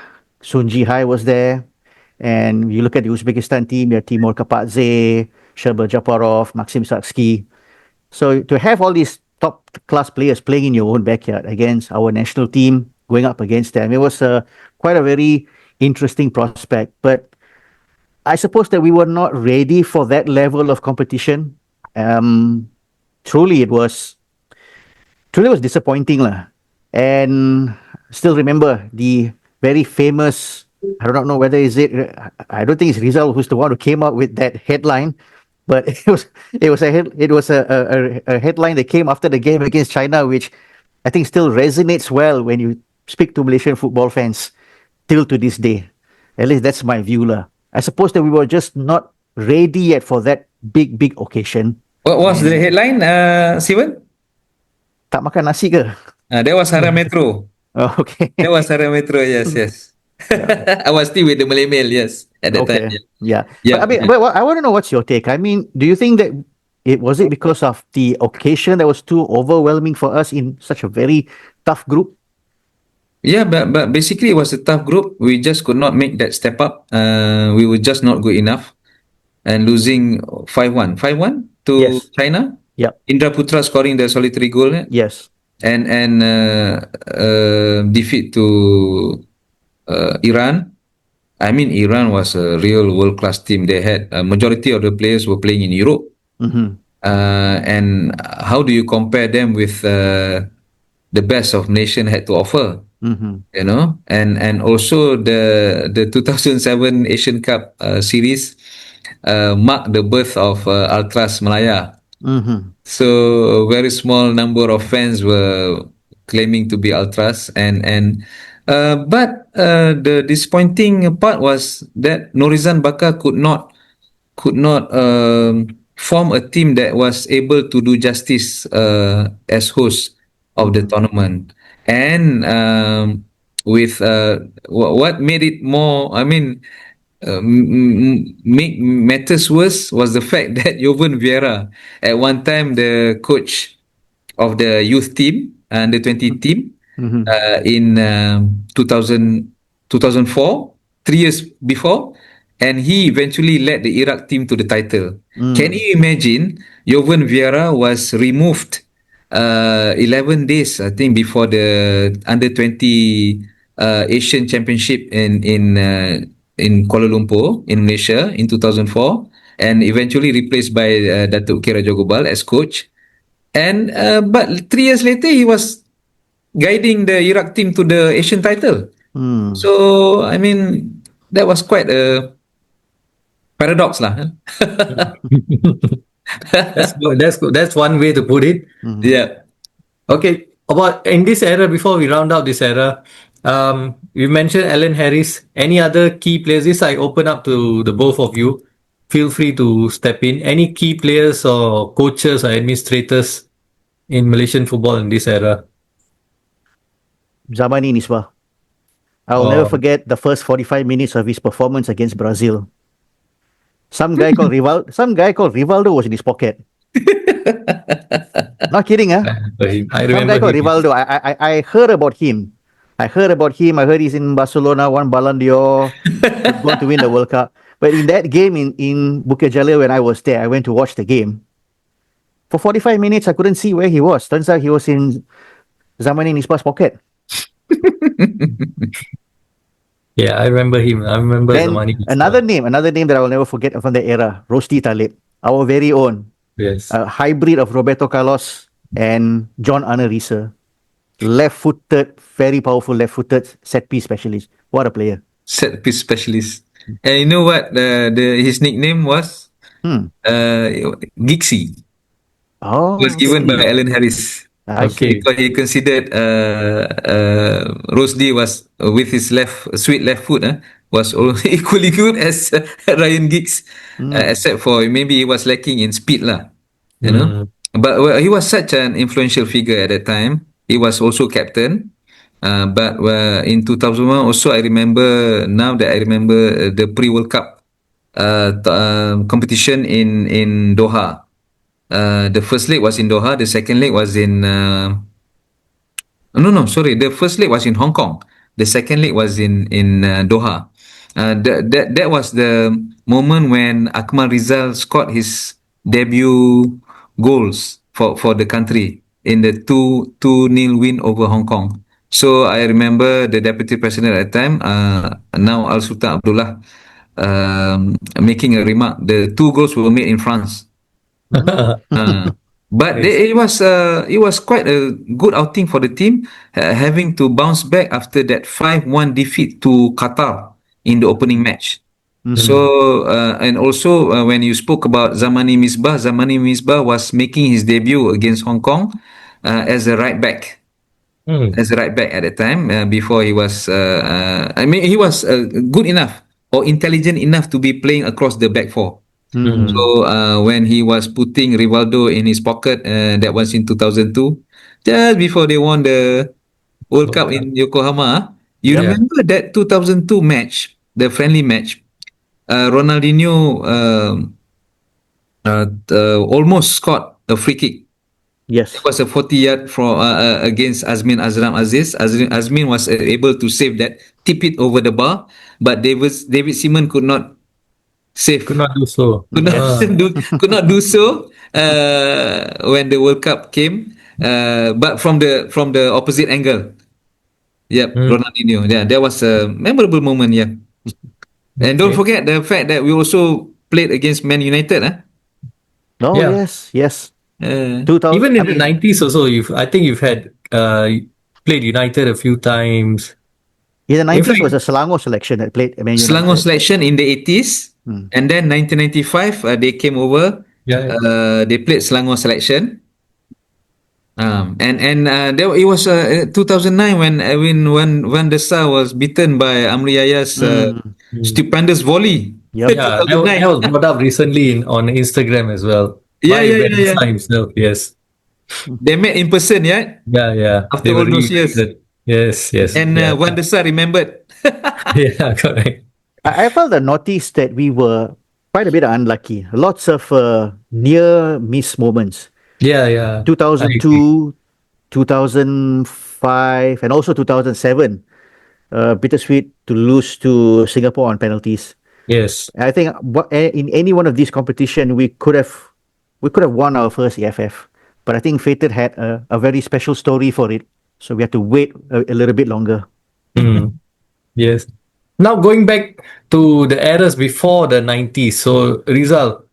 Sun Jihai was there. And you look at the Uzbekistan team, you have Timur Kapadze, Sherbel Japarov, Maxim Saksky. So to have all these top class players playing in your own backyard against our national team, going up against them, it was quite a very interesting prospect. But I suppose that we were not ready for that level of competition. Um, truly, it was disappointing lah. And still remember the very famous. I don't know whether is it. I don't think it's Rizal who's the one who came up with that headline, but it was a headline that came after the game against China, which I think still resonates well when you speak to Malaysian football fans till to this day. At least that's my view lah. I suppose that we were just not ready yet for that big occasion. What was the And headline, Sivan? tak makan nasi ke? That was Hara Metro. Oh, okay. That was Hara Metro. Yes, yes. Yeah. I was still with the Malay Mail. Yes, at that time. Okay. Yeah. Yeah. But Yeah. I mean, Yeah. but I want to know what's your take. I mean, do you think that it because of the occasion that was too overwhelming for us in such a very tough group? Yeah, but basically it was a tough group. We just could not make that step up. We were just not good enough, and losing 5-1 to Yes. China. Yep. Indra Putra scoring the solitary goal, Yes. and defeat to Iran. I mean, Iran was a real world class team. They had a majority of the players were playing in Europe. Mm-hmm. And how do you compare them with the best of nation had to offer? Mm-hmm. And also the 2007 Asian Cup series marked the birth of Ultras Malaya. Mm-hmm. So a very small number of fans were claiming to be ultras, but the disappointing part was that Norizan Baka could not form a team that was able to do justice as host of the Mm-hmm. tournament. And with what made it more, I mean, make matters worse was the fact that Jovan Vieira, at one time the coach of the youth team and the 20 team Mm-hmm. in 2004, 3 years before, and he eventually led the Iraq team to the title. Can Mm. you imagine? Jovan Vieira was removed 11 days, I think, before the under 20 Asian Championship in Kuala Lumpur, in Malaysia, in 2004, and eventually replaced by Datuk Kira Jogobal as coach. And but 3 years later, he was guiding the Iraq team to the Asian title. Mm. So I mean, that was quite a paradox, lah. That's good. That's good. That's one way to put it. Mm-hmm. Yeah. Okay, about in this era, before we round out this era, you mentioned Alan Harris. Any other key players? This I open up to the both of you. Feel free to step in. Any key players or coaches or administrators in Malaysian football in this era? Zamani Nisbah. I'll never Or forget the first 45 minutes of his performance against Brazil. Some guy called Rivaldo was in his pocket. Not kidding, huh? I Some guy remember called him. Rivaldo. I heard about him. I heard about him. I heard he's in Barcelona, won Ballon d'Or, going to win the World Cup. But in that game in Bukit Jalil, when I was there, I went to watch the game. For 45 minutes, I couldn't see where he was. Turns out he was in Zamani Nisba's pocket. Yeah, I remember him. I remember Then Zamani. another name that I will never forget from the era, Rosti Talib, our very own, Yes. a hybrid of Roberto Carlos and John Arne Riese. Left-footed, very powerful left-footed set-piece specialist. What a player. Set piece specialist. And you know what? His nickname was Hmm. Gixie. Was Oh, given by okay. Alan Harris I Okay. see. because he considered Rosdi was with his left sweet left foot was equally good as Ryan Giggs, Hmm. except for maybe he was lacking in speed lah, you know. Mm. But he was such an influential figure at that time. He was also captain. But in 2001 also I remember now that I remember the pre-World Cup competition in Doha. The first leg was in Doha. The second leg was in no, sorry. The first leg was in Hong Kong. The second leg was in Doha. That was the moment when Akmal Rizal scored his debut goals for the country in the two nil win over Hong Kong. So I remember the deputy president at the time, now Al Sultan Abdullah, making a remark. The two goals were made in France. Hmm. Uh, but Yes. it was quite a good outing for the team, having to bounce back after that 5-1 defeat to Qatar in the opening match. Mhm. Mm. So and also when you spoke about Zamani Misbah was making his debut against Hong Kong as a right back. Mm. As a right back at the time, before he was, I mean, he was good enough or intelligent enough to be playing across the back four. Mhm. Mm. So when he was putting Rivaldo in his pocket, that was in 2002, just before they won the World World Cup Cup. in Yokohama. You Yep. Yeah. remember that 2002 match, the friendly match? Ronaldinho almost scored a free kick. It Yes. was a 40-yard from against Azmin Azram Aziz. Azmin was able to save that, tip it over the bar, but David Seaman could not Could save not do so. could not Yes. could not do so when the World Cup came. But from the opposite angle. Yep, Mm. Ronaldinho. Yeah, that was a memorable moment. Yeah, and don't Okay. forget the fact that we also played against Man United. Oh, Yeah. yes. Yes. Uh, 2000. Even I in the mean, 90s also, I think you've had played United a few times. in the In 90s fact, was a Selangor selection that played Man Selangor United. selection in the 80s, Hmm. and then 1995 they came over. yeah. They played Selangor selection. And there, it was 2009 when the Star was beaten by Amri Yaya's Mm. Mm. stupendous volley. Yep. Yeah, that 2009. was brought up recently on Instagram as well Yeah, by yeah, yeah, Ben yeah. Sa himself. Yes. They met in person, yeah, Yeah, yeah. after They were all those years. reunited. Yes, yes. And Yeah. Van der Sar remembered. Yeah, correct. I felt and noticed that we were quite a bit unlucky. Lots of near miss moments. Yeah, yeah. I agree. 2002, 2005, and also 2007. Bittersweet to lose to Singapore on penalties. Yes. I think in any one of these competition we could have won our first EFF, but I think Fated had a very special story for it, so we had to wait a little bit longer. Mm. Yes. Now going back to the eras before the 90s. So Rizal,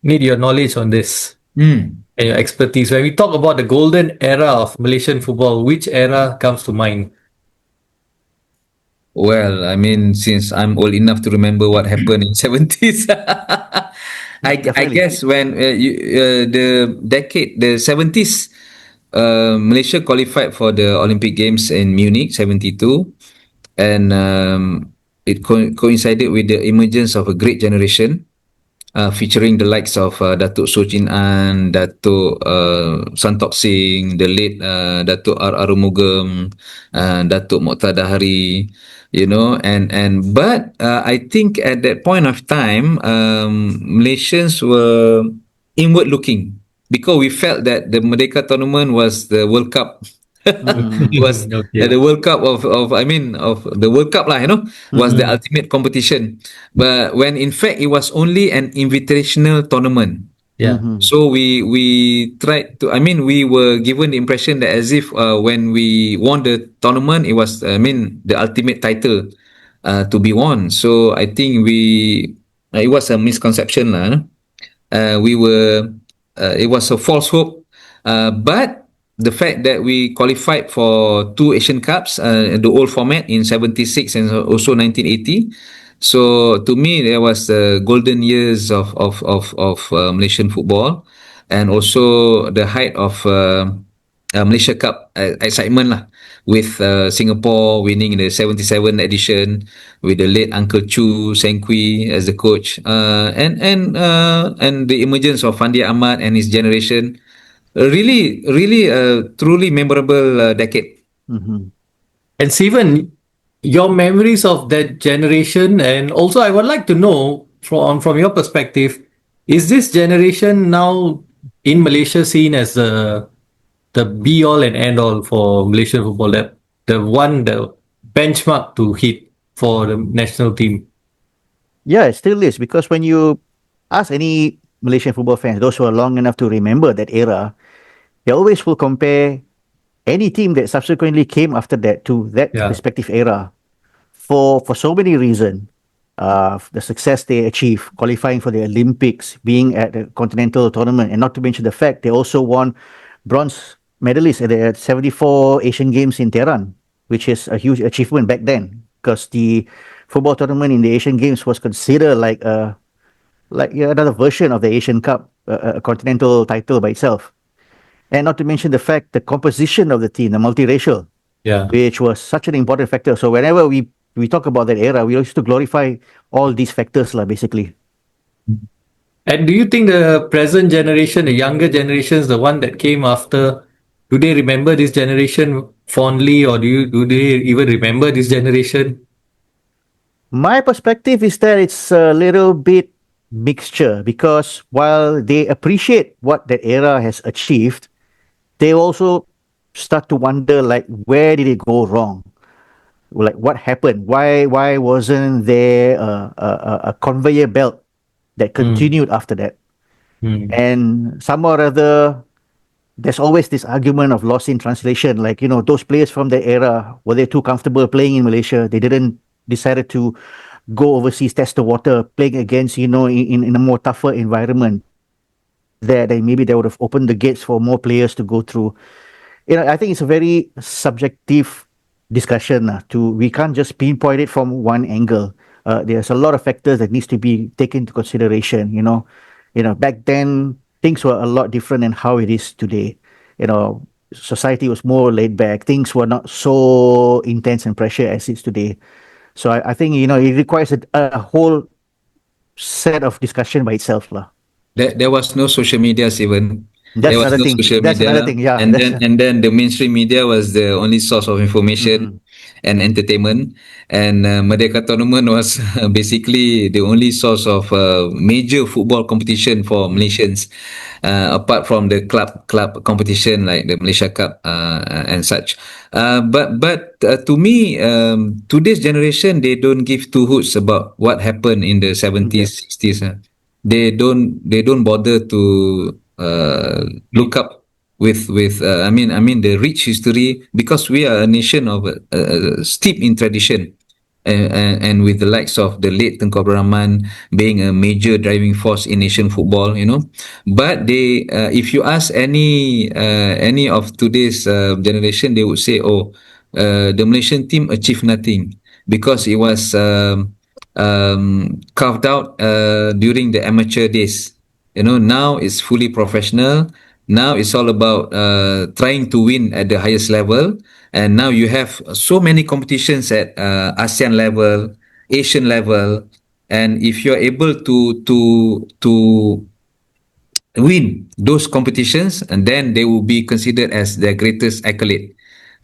need your knowledge on this Hmm. and your expertise. When we talk about the golden era of Malaysian football, which era comes to mind? Well, I mean, since I'm old enough to remember what happened in 70s, I Definitely. guess when the 70s, Malaysia qualified for the Olympic Games in Munich 72, and it coincided with the emergence of a great generation, featuring the likes of Datuk So Jin An, Datuk Santok Singh, the late Datuk R. Arumugam, Datuk Mokhtar Dahari, you know, and but I think at that point of time, Malaysians were inward looking because we felt that the Merdeka tournament was the World Cup Was Okay. the World Cup of I mean of the World Cup lah, was the Mm-hmm. ultimate competition. But when in fact it was only an invitational tournament. Yeah. Mm-hmm. So we tried to. I mean, we were given the impression that as if when we won the tournament, it was I mean the ultimate title to be won. So I think it was a misconception lah. We were it was a false hope, but the fact that we qualified for two Asian Cups, the old format in '76 and also 1980. So to me, there was the golden years of Malaysian football, and also the height of Malaysia Cup excitement lah, with Singapore winning the '77 edition with the late Uncle Chu Seng Kui as the coach, and the emergence of Fandi Ahmad and his generation. Really, truly memorable decade. Mm-hmm. And Sivan, your memories of that generation, and also I would like to know from your perspective, is this generation now in Malaysia seen as the be all and end all for Malaysian football, that the benchmark to hit for the national team? Yeah, it still is because when you ask any Malaysian football fans, those who are long enough to remember that era, they always will compare any team that subsequently came after that to that Yeah. respective era for so many reasons. The success they achieved, qualifying for the Olympics, being at the continental tournament, and not to mention the fact they also won bronze medalists at the 74 Asian Games in Tehran, which is a huge achievement back then because the football tournament in the Asian Games was considered like another version of the Asian Cup, a continental title by itself. And not to mention the fact the composition of the team, the multiracial, Yeah. which was such an important factor. So whenever we talk about that era, we used to glorify all these factors, lah, basically. And do you think the present generation, the younger generations, the one that came after, do they remember this generation fondly, or do they even remember this generation? My perspective is that it's a little bit mixture because while they appreciate what that era has achieved, they also start to wonder like where did it go wrong? Like what happened? Why wasn't there a conveyor belt that Mm, continued after that? mm, And some or other, there's always this argument of loss in translation. Like, those players from the era, were they too comfortable playing in Malaysia? They didn't decided to go overseas, test the water, playing against, in a more tougher environment. There, then maybe they would have opened the gates for more players to go through. I think it's a very subjective discussion. We can't just pinpoint it from one angle. There's a lot of factors that needs to be taken into consideration. Back then things were a lot different than how it is today. Society was more laid back. Things were not so intense and pressure as it's today. So I think it requires a whole set of discussion by itself, lah. There was no social media, even. There That's was another no thing. social That's another media, thing. Yeah, and that's. then the mainstream media was the only source of information Mhm. and entertainment. And Merdeka tournament was basically the only source of major football competition for Malaysians, apart from the club competition like the Malaysia Cup and such. But to me, today's generation, they don't give two hoots about what happened in the Yeah. 70s, 60s. They don't bother to look up with I mean the rich history, because we are a nation of steep in tradition, and with the likes of the late Tengku Abdul Rahman being a major driving force in Asian football, but they if you ask any of today's generation, they would say, oh, the Malaysian team achieved nothing because it was carved out during the amateur days. Now it's fully professional. Now it's all about trying to win at the highest level. And now you have so many competitions at ASEAN level, Asian level. And if you're able to win those competitions, and then they will be considered as their greatest accolade.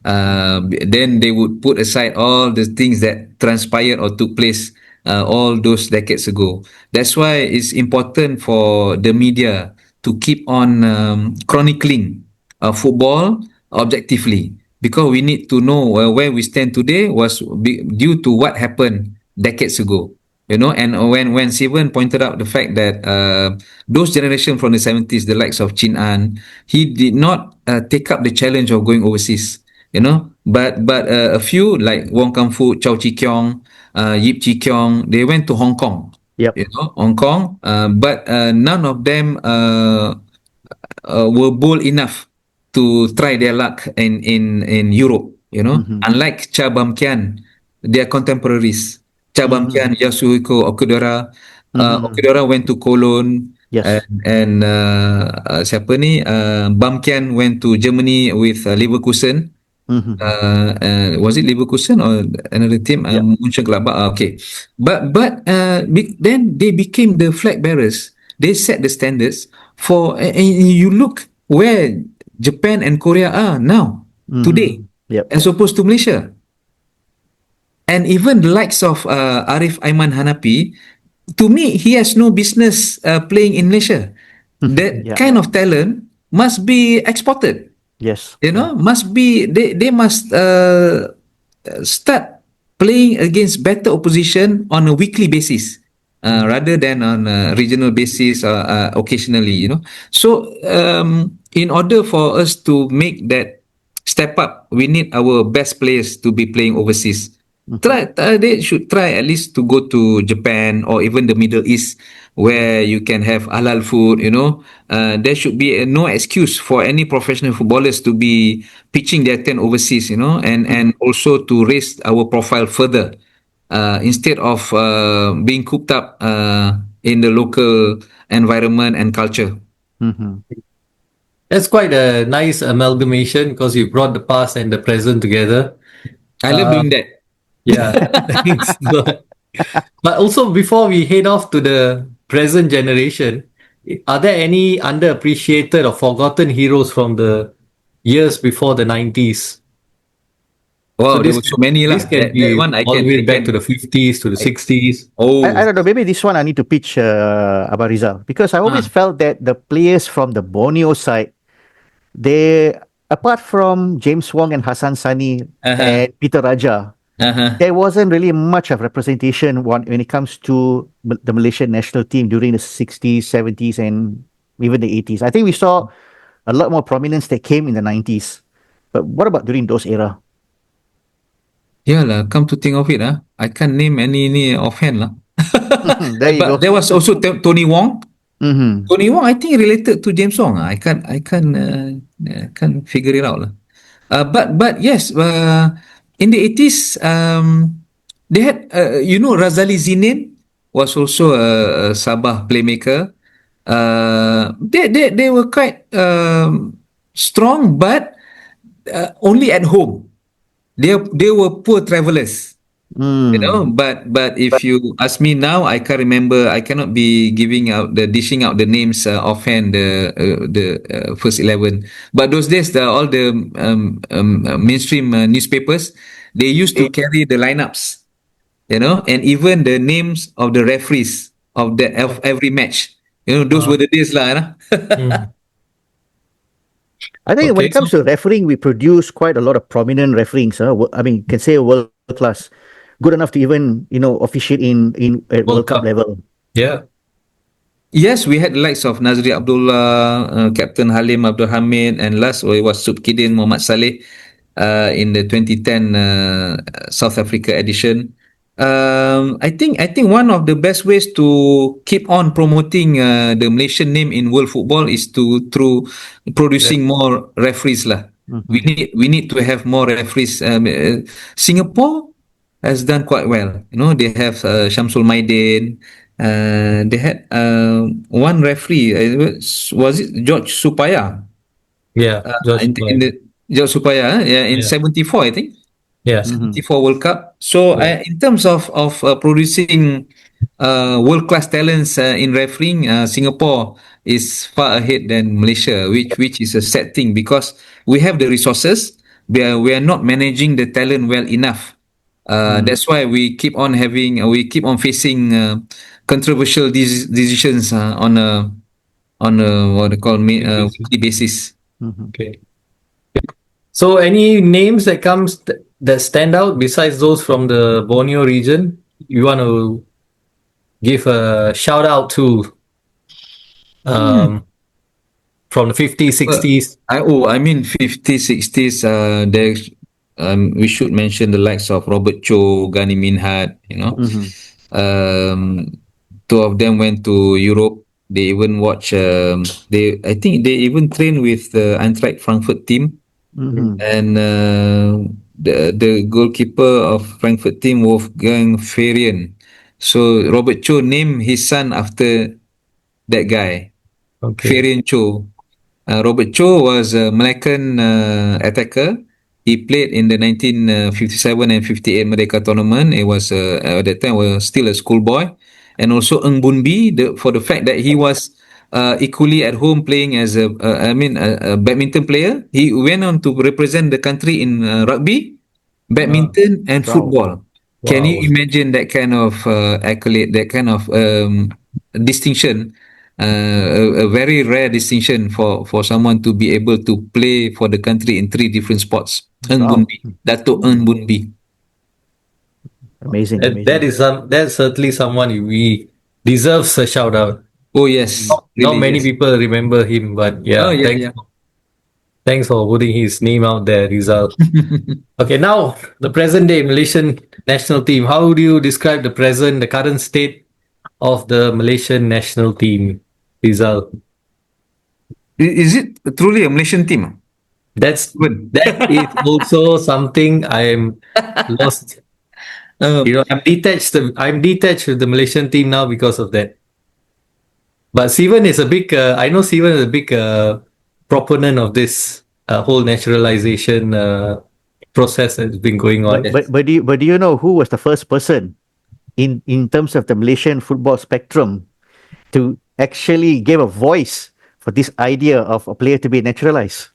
Then they would put aside all the things that transpired or took place all those decades ago. That's why it's important for the media to keep on chronicling football objectively. because we need to know where we stand today was due to what happened decades ago. You know, and when Sivan pointed out the fact that those generation from the 70s, the likes of Chin An, he did not take up the challenge of going overseas. You know, but a few like Wong Kang Fu, Chow Chi Kiong, Yip Chi Kiong, they went to Hong Kong. Yep. You know, Hong Kong, but none of them were bold enough to try their luck in Europe. You know, Mm-hmm. unlike Cha Bam Kian, their contemporaries. Cha Bam Mm-hmm. Kian, Yasuhiko Okudora. Mm-hmm. Okudora went to Cologne. Yes. And siapa ni? Bam Kian went to Germany with Leverkusen. Mm-hmm. Was it Leverkusen or another team? Yeah. Mönchengladbach. Okay, but then they became the flag bearers. They set the standards for. And you look where Japan and Korea are now today, Mm-hmm. Yep. as opposed to Malaysia, and even the likes of Arif Aiman Hanapi. To me, he has no business playing in Malaysia. That Yeah. kind of talent must be exported. Yes. You know, must be they must start playing against better opposition on a weekly basis rather than on a regional basis or occasionally. You know, so in order for us to make that step up, we need our best players to be playing overseas. Mm-hmm. They should try at least to go to Japan or even the Middle East, where you can have halal food. You know, there should be no excuse for any professional footballers to be pitching their tent overseas. You know, and also to raise our profile further, instead of being cooped up in the local environment and culture. Mm-hmm. That's quite a nice amalgamation because you brought the past and the present together. I love Uh, doing that. yeah, thanks. But also, before we head off to the present generation, are there any underappreciated or forgotten heroes from the years before the 90s? So Wow, there were so many this lah. can That be one all the I way back to can. the 50s, to the I, 60s. I Oh, don't know. Maybe this one I need to pitch about Rizal because I always ah, felt that the players from the Borneo side, they apart from James Wong and Hassan Sani uh-huh, and Peter Raja, uh-huh. there wasn't really much of representation when it comes to the Malaysian national team during the 60s, 70s, and even the 80s. I think we saw a lot more prominence that came in the 90s. But what about during those era? Yeah lah. Come to think of it, I can't name any offhand lah. There you But go. there was also Tony Wong. Mm-hmm. Tony Wong, I think related to James Wong. I can't figure it out lah. But yes, in the 80s, they had Razali Zinin was also a Sabah playmaker. They were quite strong, but only at home. They were poor travelers. You know, Mm. but if you ask me now, I can't remember. I cannot be dishing out the names offhand, the first 11. But those days, all the mainstream newspapers, they used to carry the lineups, you know, and even the names of the referees of every match. You know, those Uh, were the days lah. mm. I think when Okay, it comes so to refereeing, we produce quite a lot of prominent referees. I mean, can say world class, good enough to even officiate in at World World Cup Cup. level. Yeah, Yes, we had the likes of Nazri Abdullah, Captain Halim Abdul Hamid, and last was Subkidin Muhammad Saleh in the 2010 South Africa edition. I think one of the best ways to keep on promoting the Malaysian name in world football is through producing referee. more referees lah. We Mm-hmm. need we need to have more referees. Singapore has done quite well. You know, they have Shamsul Maidin. They had one referee. Was it George Supaya? Yeah, George In Boy. the George Supaya, yeah, in Yeah, '74, I think. yes, Mm-hmm. 74 World Cup. So, yeah. in terms of producing world class talents in refereeing, Singapore is far ahead than Malaysia, which is a sad thing because we have the resources, we are not managing the talent well enough. Mm. That's why we keep on facing controversial decisions on a what they call Okay, weekly basis. Mm-hmm. okay. So, any names that stand out besides those from the Borneo region? You want to give a shout out to um, from the 50s, Well, 60s? I mean 50s, 60s. We should mention the likes of Robert Cho, Gani Minhad. Mm-hmm. Um, Two of them went to Europe. They even watch. I think they even train with the Eintracht Frankfurt team. Mm-hmm. And the goalkeeper of Frankfurt team, Wolfgang Ferian. So Robert Cho named his son after that guy, Okay. Ferian Cho. Robert Cho was a Malaccan attacker. He played in the 1957 and 58 Merdeka tournament. It was at that time was still a schoolboy, and also Ng Bun Bi, for the fact that he was equally at home playing as a badminton player. He went on to represent the country in rugby, Ah, badminton, and Wow. football. Can you wow. imagine that kind of accolade, that kind of distinction? A very rare distinction for someone to be able to play for the country in three different sports. Ng Bun Wow. Bi, Dato Ng Bun Bi. Amazing. That Amazing. is that's certainly someone we deserves a shout out. Oh yes, Not really many yes. people remember him, but Oh yeah, yeah, yeah. thanks for putting his name out there, Rizal. Okay, now the present day Malaysian national team. How do you describe the current state of the Malaysian national team, Rizal? Is it truly a Malaysian team? That's Good. that is also something I am lost. Um, I'm detached. I'm detached with the Malaysian team now because of that. But Sivan is a big. I know Sivan is a big proponent of this whole naturalization process that's been going But on. but yes. but do you know who was the first person in terms of the Malaysian football spectrum to actually give a voice for this idea of a player to be naturalized?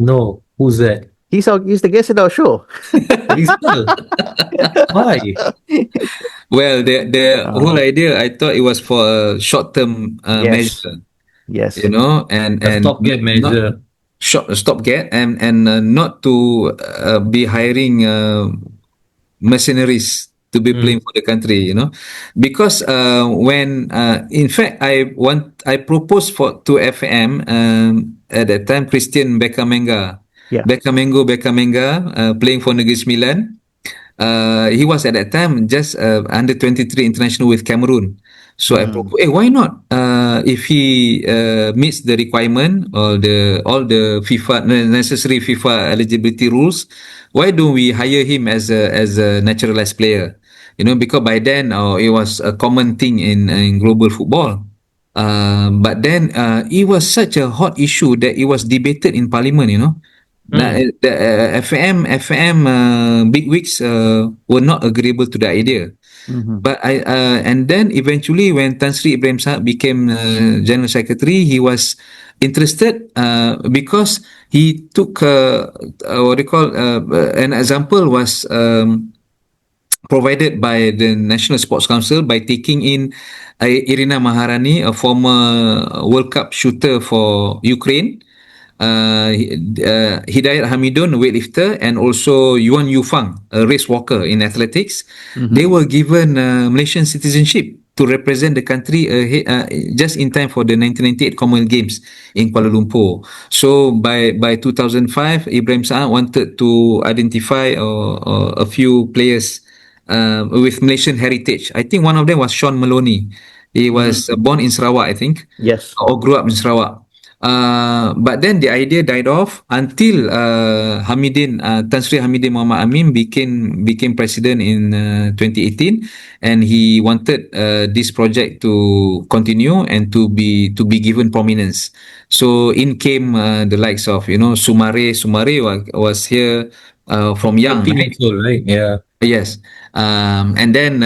No, who's that? He's the guest in our show. Rizal. Why? Well, the whole Uh, idea, I thought it was for a short-term yes, measure, yes. A and stopgap not measure. short stopgap, and not to be hiring mercenaries to be Mm, playing for the country, because when in fact I proposed for to FM at that time Christian Yeah. Bekamenga playing for Negeri Sembilan. He was at that time just under 23 international with Cameroon. So I Mm-hmm. proposed, hey, why not? If he meets the requirement or the all the FIFA necessary FIFA eligibility rules, why don't we hire him as a naturalized player? Because by then it was a common thing in global football. But then it was such a hot issue that it was debated in Parliament. Now, mm, the FM big wigs were not agreeable to the idea. Mm-hmm. But and then eventually when Tan Sri Ibrahim Saab became General Secretary, he was interested because he took what they call an example was provided by the National Sports Council by taking in Irina Maharani, a former World Cup shooter for Ukraine, Hidayat Hamidun, a weightlifter, and also Yuan Yufang, a race walker in athletics. They Mm-hmm. were given Malaysian citizenship to represent the country just in time for the 1998 Commonwealth Games in Kuala Lumpur. So by 2005, Ibrahim Saad wanted to identify a few players with Malaysian heritage. I think one of them was Sean Maloney. He was Mm-hmm. born in Sarawak, I think, Yes. or grew up in Sarawak. But then the idea died off until Tan Sri Hamidin Muhammad Amin became president in 2018, and he wanted this project to continue and to be given prominence. So in came the likes of Sumare. Sumare was here from young, 18 right? years old, right? Yeah. Yes. And then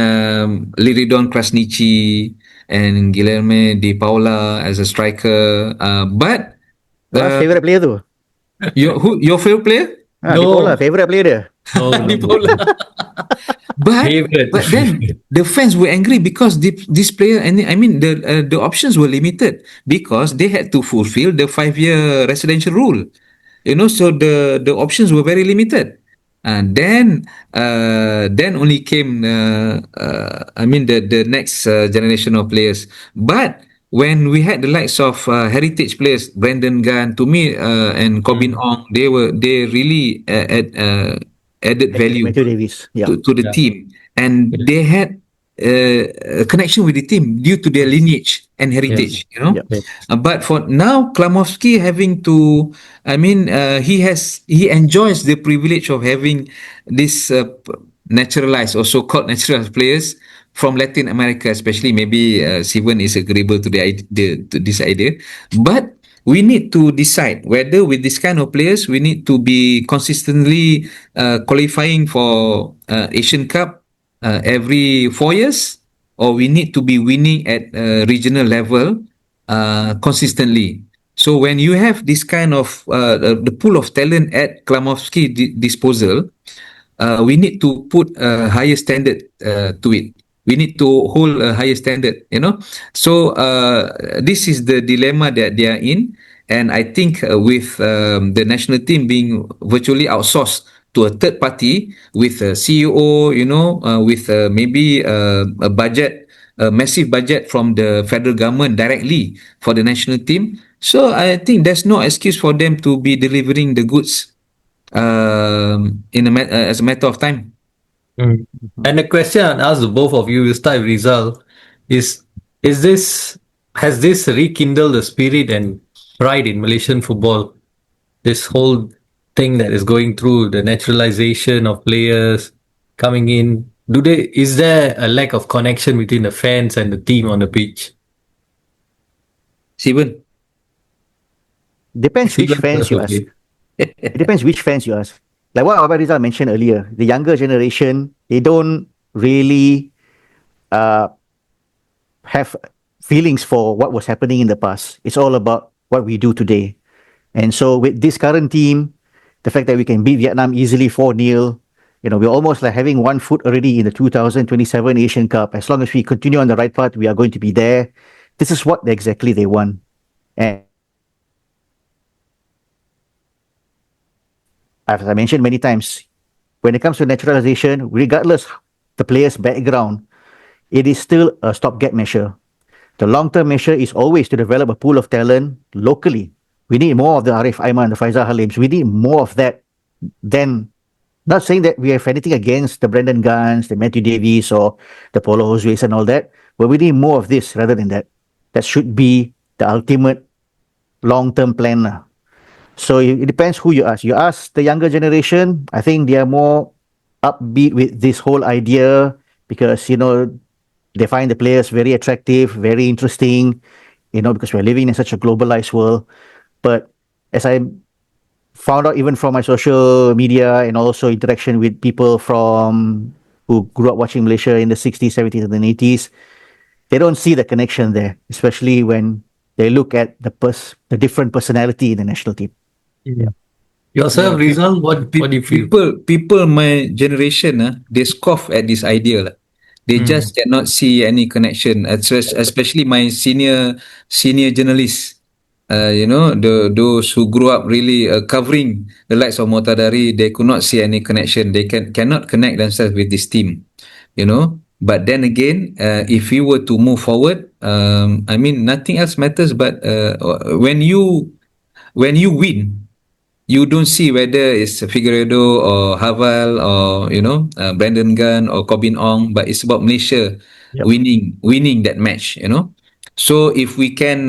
Liridon Krasniqi and Guilherme Di Paula as a striker. But Ras uh, favorite player tu. your favorite player? Di Paula No, favorite player dia. no, Di no. Paula. But Favorite. but then the fans were angry because this player, and I mean the options were limited because they had to fulfill the 5-year residential rule. So the options were very limited. And then only came, the next generation of players. But when we had the likes of heritage players, Brendan Gunn, to me, and Corbin Mm. Ong, they really added value Matthew Davies. Yeah. to the Yeah. team, and Yeah. they had a connection with the team due to their Yes. lineage and Mm. heritage. Yeah. Yes. But for now, Klamowski having to, he enjoys the privilege of having this naturalized or so-called naturalized players from Latin America, especially. Maybe Sivan is agreeable to to this idea, but we need to decide whether with this kind of players we need to be consistently qualifying for Asian Cup every 4 years, or we need to be winning at regional level consistently. So when you have this kind of the pool of talent at Klamovski disposal, we need to put a higher standard to it. We need to hold a higher standard. So this is the dilemma that they are in. And I think with the national team being virtually outsourced to a third party with a CEO, with maybe a budget, a massive budget from the federal government directly for the national team. So I think there's no excuse for them to be delivering the goods as a matter of time. Mm. Mhm. And the question I'd ask the both of you, we'll start with Rizal, is is this has this rekindled the spirit and pride in Malaysian football? This whole thing that is going through the naturalization of players coming in. Is there a lack of connection between the fans and the team on the pitch? Steven? Depends which Steven fans first, you ask. okay. It depends which fans you ask. Like what Abang Rizal mentioned earlier, the younger generation, they don't really uh, have feelings for what was happening in the past. It's all about what we do today. And so with this current team, the fact that we can beat Vietnam easily 4-0, we're almost like having one foot already in the 2027 Asian Cup. As long as we continue on the right path, we are going to be there. This is what exactly they want. And as I mentioned many times, when it comes to naturalization, regardless the player's background, it is still a stopgap measure. The long-term measure is always to develop a pool of talent locally. We need more of the Arif Aiman, the Faisal Halims. We need more of that than, not saying that we have anything against the Brendan Guns, the Matthew Davies, or the Polo Josues and all that, but we need more of this rather than that. That should be the ultimate long-term plan. So it depends who you ask. You ask the younger generation, I think they are more upbeat with this whole idea because, they find the players very attractive, very interesting, because we're living in such a globalized world. But as I found out even from my social media and also interaction with people from who grew up watching Malaysia in the 60s, 70s, and the 80s, they don't see the connection there, especially when they look at the different personality in the national team. Mm. Yeah. Yeah, Yourself, Rizal, what do you feel? people my generation, they scoff at this idea lah. They Mm. just cannot see any connection, especially my senior journalists. Those who grew up really covering the likes of Motadari, they could not see any connection. They cannot connect themselves with this team. But then again, if you were to move forward, nothing else matters. But when you win, you don't see whether it's Figueredo or Haval or Brandon Gunn or Corbin Ong, but it's about Malaysia Yep. winning that match. So if we can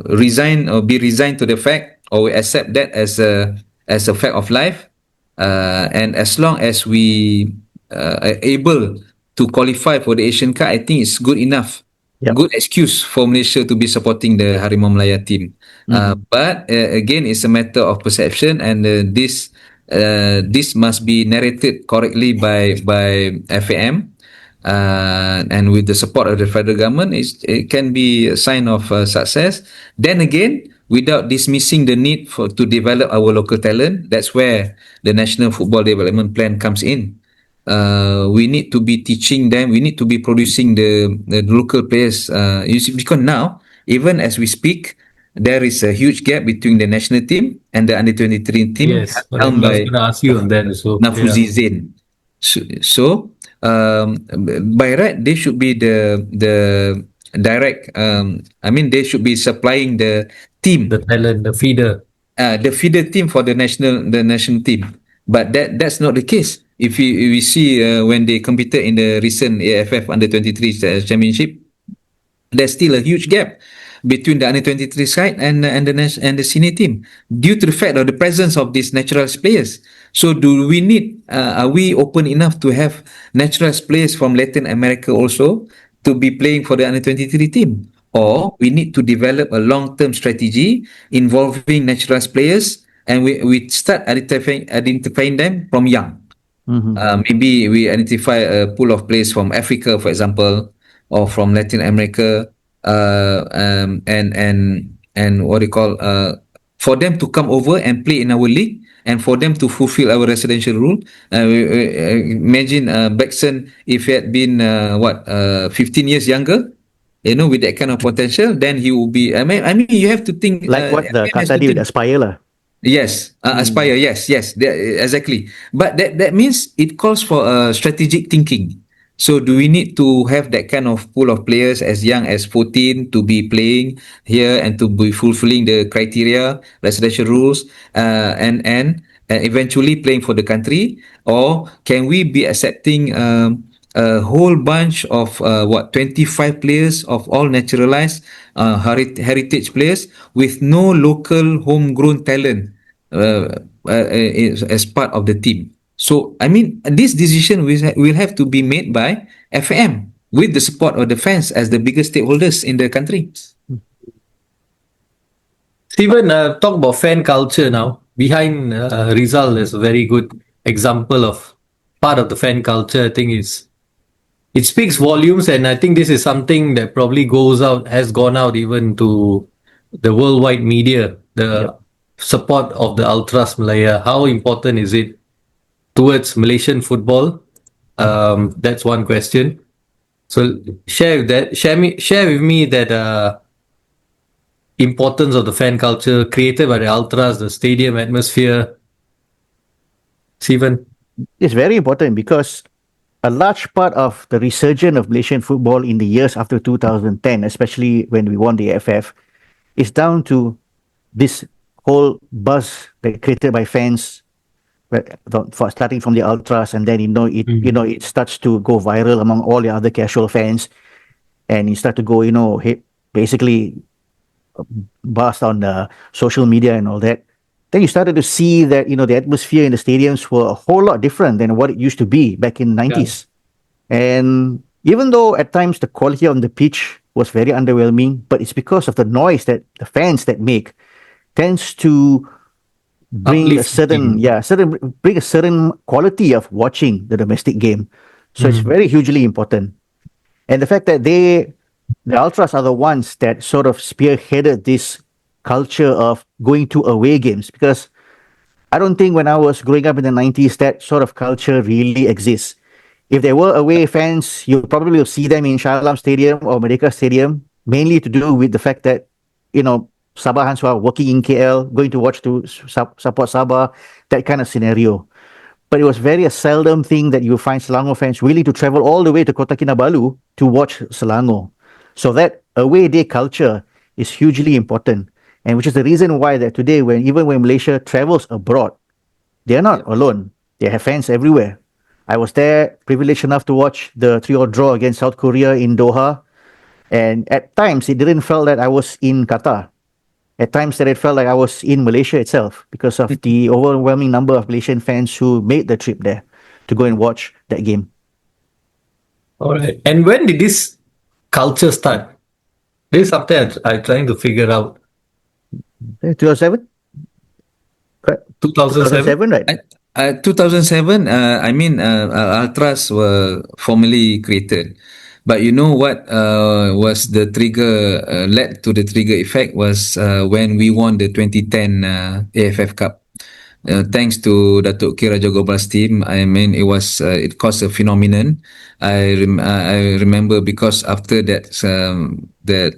resign or be resigned to the fact, or we accept that as a fact of life, and as long as we are able to qualify for the Asian Cup, I think it's good enough, Yep. good excuse for Malaysia to be supporting the Harimau Malaya team. Mm-hmm. But again, it's a matter of perception, and this must be narrated correctly by FAM, and with the support of the federal government, it can be a sign of success. Then again, without dismissing the need to develop our local talent, that's where the National Football Development Plan comes in. We need to be teaching them. We need to be producing the local players. You see, because now, even as we speak, there is a huge gap between the national team and the under 23 team Yes, correct. held I was by going to ask you on that. So, yeah, Nafuzi Zain. So, by right, they should be the direct. I mean, they should be supplying the the team, talent, the feeder. the feeder team for the national team. But that's not the case. If we see when they competed in the recent AFF Under 23 Championship, there's still a huge gap between the under 23 side and the senior team due to the fact of the presence of these naturalized players. So do we need are we open enough to have naturalized players from Latin America also to be playing for the under 23 team, or we need to develop a long-term strategy involving naturalized players, and we start identifying them from young. Mm-hmm. Maybe we identify a pool of players from Africa, for example, or from Latin America, and what do you call for them to come over and play in our league, and for them to fulfill our residential rule. Imagine Baxon, if he had been 15 years younger, with that kind of potential, then he will be. I mean, you have to think. Like what the FPM has Qatar to did with think. Aspire lah. Yes, Mm. aspire. Yes, yes, exactly. But that means it calls for strategic thinking. So, do we need to have that kind of pool of players as young as 14 to be playing here and to be fulfilling the criteria, residential rules, and eventually playing for the country, or can we be accepting a whole bunch of 25 players of all naturalized heritage players with no local homegrown talent as part of the team. So, I mean, this decision will have to be made by FM with the support of the fans as the biggest stakeholders in the country. Steven, talk about fan culture now. Behind Rizal, there's a very good example of part of the fan culture. I think it speaks volumes, and I think this is something that probably has gone out even to the worldwide media. The Yep. support of the Ultras Malaya. How important is it towards Malaysian football? That's one question. So share with me that importance of the fan culture created by the Ultras, the stadium atmosphere. Sivan. It's very important because a large part of the resurgence of Malaysian football in the years after 2010, especially when we won the AFF, is down to this whole buzz that created by fans, for starting from the ultras, and then it starts to go viral among all the other casual fans, and you start to go basically burst on social media and all that. Then you started to see that the atmosphere in the stadiums were a whole lot different than what it used to be back in the 90s. And even though at times the quality on the pitch was very underwhelming, but it's because of the noise that the fans that make tends to bring a certain quality of watching the domestic game. So it's very hugely important. And the fact that the Ultras are the ones that sort of spearheaded this culture of going to away games, because I don't think when I was growing up in the 90s that sort of culture really exists. If there were away fans, you probably will see them in Shah Alam Stadium or Merdeka Stadium, mainly to do with the fact that, Sabahans who are working in KL, going to watch to support Sabah, that kind of scenario. But it was very a seldom thing that you find Selangor fans willing to travel all the way to Kota Kinabalu to watch Selangor. So that away day culture is hugely important, and which is the reason why that today, even when Malaysia travels abroad, they are not alone. They have fans everywhere. I was there, privileged enough to watch the 3-3 draw against South Korea in Doha, and at times it didn't feel that I was in Qatar. At times that it felt like I was in Malaysia itself because of the overwhelming number of Malaysian fans who made the trip there to go and watch that game. All right. And when did this culture start? This is something I'm trying to figure out. 2007? Correct. 2007? Right? 2007, Ultras were formally created. But you know what was the trigger, led to the trigger effect was when we won the 2010 AFF Cup. Thanks to Datuk K. Raja Gobal's team, it caused a phenomenon. I remember because after that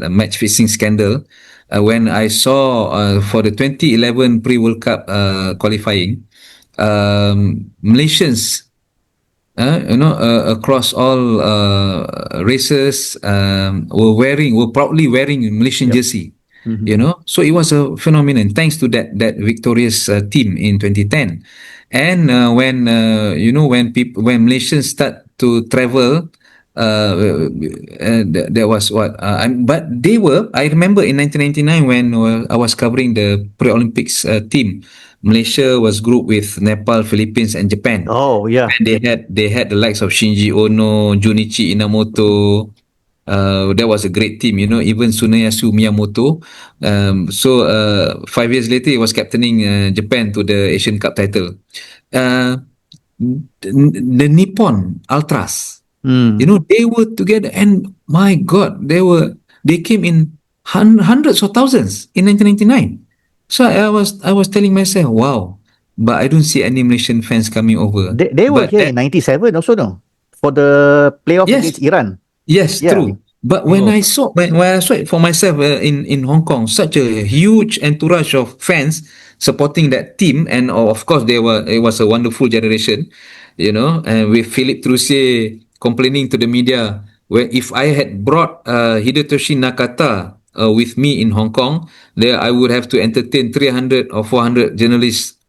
match fixing scandal, when I saw for the 2011 pre-World Cup qualifying, Malaysians, across all races, were proudly wearing Malaysian Yep. jersey. Mm-hmm. So it was a phenomenon thanks to that victorious team in 2010. And when Malaysians start to travel, there was what but they were, I remember in 1999 when I was covering the pre-Olympics team. Malaysia was grouped with Nepal, Philippines, and Japan. Oh yeah. And they had the likes of Shinji Ono, Junichi Inamoto. That was a great team, even Tsuneyasu Miyamoto. So 5 years later, he was captaining Japan to the Asian Cup title. Uh, the Nippon Ultras, Mm. they were together, and my God, they came in hundreds of thousands in 1999. So I was telling myself, wow, but I don't see any Malaysian fans coming over. They were But here that in '97 also, no, for the playoff Yes, against Iran. yes, Yeah. true. But Oh, when I saw it for myself in Hong Kong, such a huge entourage of fans supporting that team, and of course it was a wonderful generation, and with Philip Trussier complaining to the media, where if I had brought Hidetoshi Nakata with me in Hong Kong, there I would have to entertain 300 or 400 journalists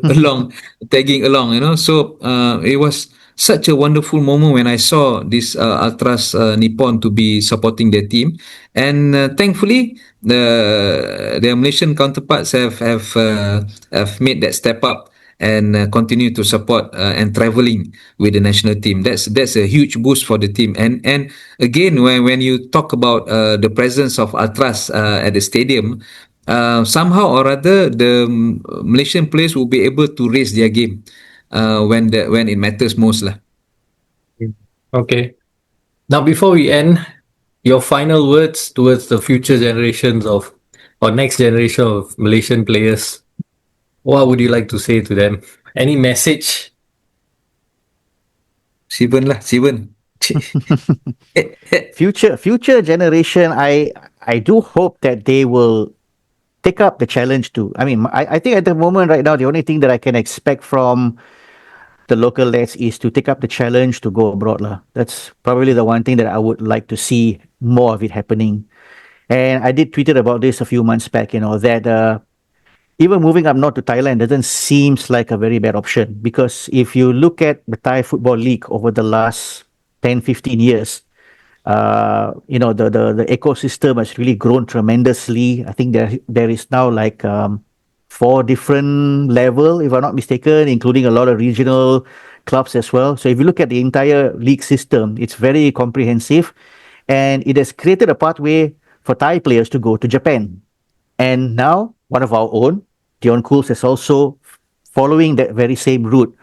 along, tagging along, So it was such a wonderful moment when I saw this Ultras Nippon to be supporting their team, and thankfully their Malaysian counterparts have made that step up and continue to support and traveling with the national team. That's a huge boost for the team. And again, when you talk about the presence of Ultras at the stadium, somehow or other the Malaysian players will be able to raise their game when it matters most lah. okay. Now, before we end, your final words towards the future generations of or next generation of Malaysian players. What would you like to say to them? Any message? Sivan lah, Sivan. Future generation, I do hope that they will take up the challenge too. I mean, I think at the moment right now, the only thing that I can expect from the local lads is to take up the challenge to go abroad lah. That's probably the one thing that I would like to see more of it happening. And I did tweeted about this a few months back, that even moving up north to Thailand doesn't seems like a very bad option, because if you look at the Thai Football League over the last 10, 15 years, the ecosystem has really grown tremendously. I think there is now like four different level, if I'm not mistaken, including a lot of regional clubs as well. So if you look at the entire league system, it's very comprehensive, and it has created a pathway for Thai players to go to Japan. And now one of our own, Dion Cools, is also following that very same route.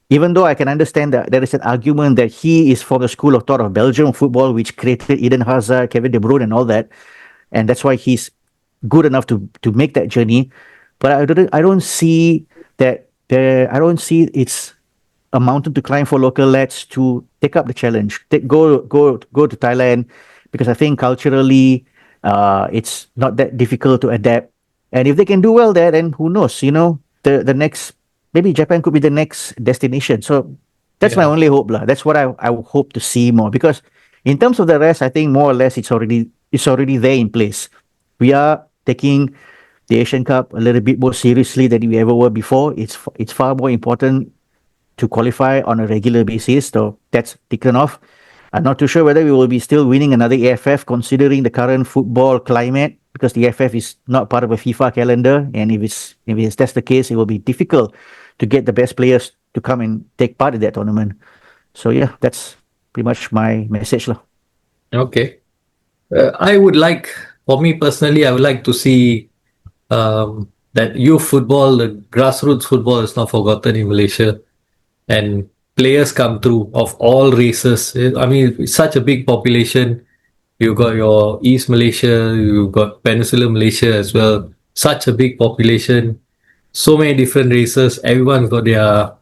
Even though I can understand that there is an argument that he is from the school of thought of Belgium football, which created Eden Hazard, Kevin De Bruyne, and all that, and that's why he's good enough to make that journey. But I don't see that I don't see it's a mountain to climb for local lads to take up the challenge. Go to Thailand, because I think culturally, it's not that difficult to adapt. And if they can do well there, then who knows? The next, maybe Japan could be the next destination. So that's my Yeah. only hope lah. That's what I would hope to see more, because in terms of the rest, I think more or less it's already there in place. We are taking the Asian Cup a little bit more seriously than we ever were before. It's far more important to qualify on a regular basis. So that's taken off. I'm not too sure whether we will be still winning another AFF considering the current football climate, because the AFF is not part of a FIFA calendar. And if that's the case, it will be difficult to get the best players to come and take part in that tournament. So yeah, that's pretty much my message lah. Okay. I would like, for me personally, I would like to see that youth football, the grassroots football, is not forgotten in Malaysia, and players come through of all races. I mean, it's such a big population. You've got your East Malaysia, you've got Peninsular Malaysia as well. Such a big population, so many different races. Everyone's got their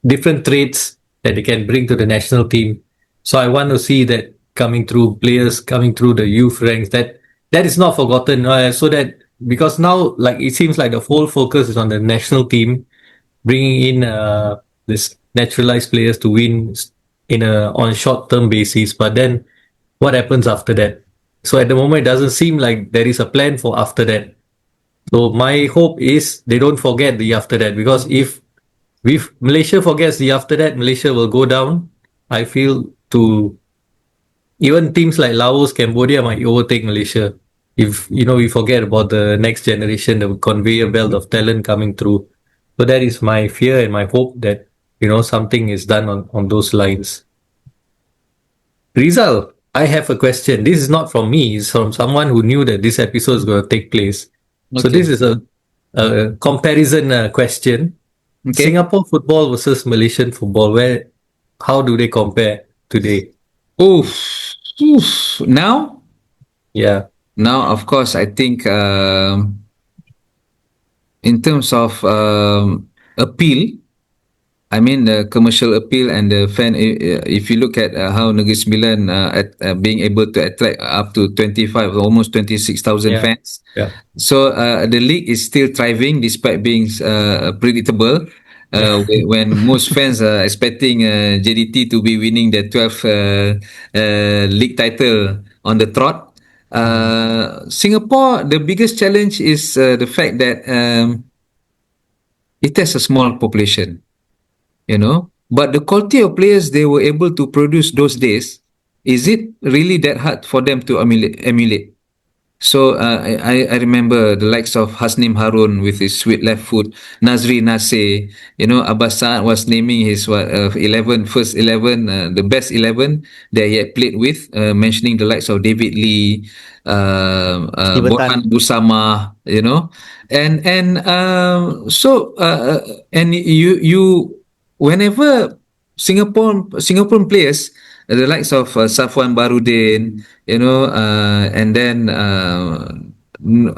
different traits that they can bring to the national team. So I want to see that coming through, players coming through the youth ranks, that that is not forgotten. So that because now, like it seems like the whole focus is on the national team, bringing in this naturalized players to win in a on a short term basis. But then, what happens after that? So at the moment, it doesn't seem like there is a plan for after that. So my hope is they don't forget the after that, because if Malaysia forgets the after that, Malaysia will go down. I feel to even teams like Laos, Cambodia might overtake Malaysia if we forget about the next generation, the conveyor belt of talent coming through. So that is my fear and my hope that something is done on those lines. Rizal, I have a question. This is not from me, it's from someone who knew that this episode is going to take place. So Okay. this is a comparison question. Okay. Singapore football versus Malaysian football. How do they compare today? Oof. Oof. Yeah, Now, of course, I think in terms of appeal, I mean the commercial appeal and the fan. If you look at how Negeri Sembilan being able to attract up to 25, almost 26,000 yeah, fans. yeah, So the league is still thriving despite being predictable. yeah. When most fans are expecting JDT to be winning the 12th league title on the trot. Singapore, the biggest challenge is the fact that it has a small population, but the quality of players they were able to produce those days, is it really that hard for them to emulate? So I remember the likes of Hasnim Harun with his sweet left foot, Nazri Nasir, Abbas Saad was naming his 11, first 11, the best 11 that he had played with, mentioning the likes of David Lee, Steven Borhan Tan. Busama, and whenever Singaporean players, the likes of Safwan Barudin, and then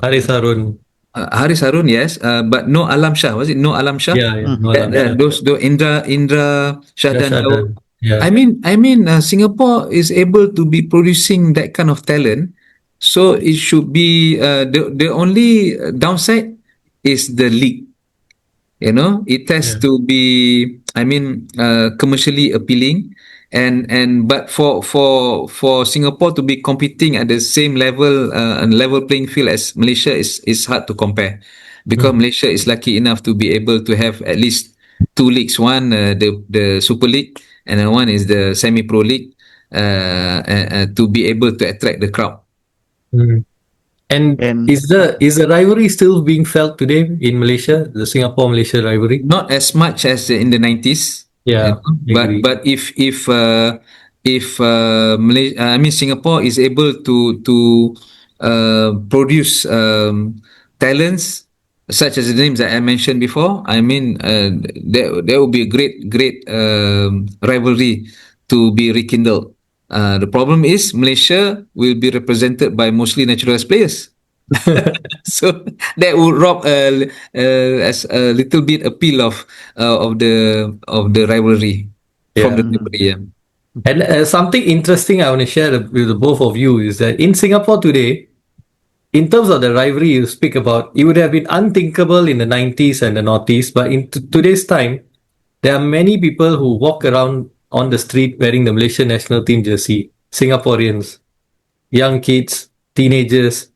Haris Harun. Haris Harun, yes, but no Alam Shah. Was it no Alam Shah? Yeah, yeah. No Mhm. That, Alam that Shah. those Indra Shahdan Daud. Rashadan. Yeah, I mean, Singapore is able to be producing that kind of talent, so it should be the only downside is the league. It has yeah. to be, I mean, commercially appealing, and but for Singapore to be competing at the same level and level playing field as Malaysia is hard to compare, because Mm, Malaysia is lucky enough to be able to have at least two leagues, one the Super League, and one is the Semi Pro League, to be able to attract the crowd. mm. And And is the rivalry still being felt today in Malaysia, the Singapore Malaysia rivalry? Not as much as in the 90s, Yeah, I but agree. I mean Singapore is able to produce talents such as the names that I mentioned before. I mean, there will be a great rivalry to be rekindled. The problem is Malaysia will be represented by mostly naturalized players. So that would rob as a little bit appeal of the rivalry from Yeah. the mhm. memory. Yeah. And something interesting I want to share with the both of you is that in Singapore today, in terms of the rivalry you speak about, it would have been unthinkable in the 90s and the noughties, but in today's time, there are many people who walk around on the street wearing the Malaysian national team jersey. Singaporeans, young kids, teenagers,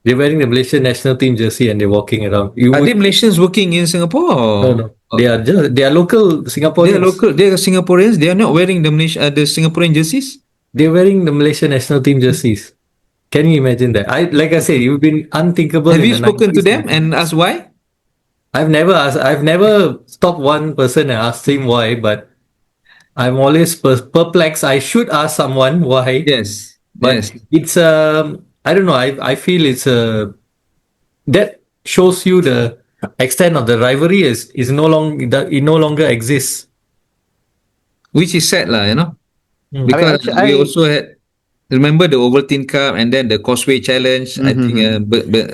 they're wearing the Malaysian national team jersey and they're walking around. You Are they would Malaysians working in Singapore? no, no. Or They are local they are Singaporeans. local? They are Singaporeans. They are not wearing the Singaporean jerseys. They're wearing the Malaysian national team jerseys. Can you imagine that? Like I said, you've been unthinkable Have in you the spoken to 90s. them and asked why? I've never stopped one person and asked him why, but I'm always perplexed. I should ask someone why, Yes, but yes. it's I don't know. I feel it's that shows you the extent of the rivalry is no longer it no longer exists. Which is sad, lah. Mm. I mean, Because actually, we also had, remember the Ovaltine Cup and then the Causeway Challenge. I think mhm.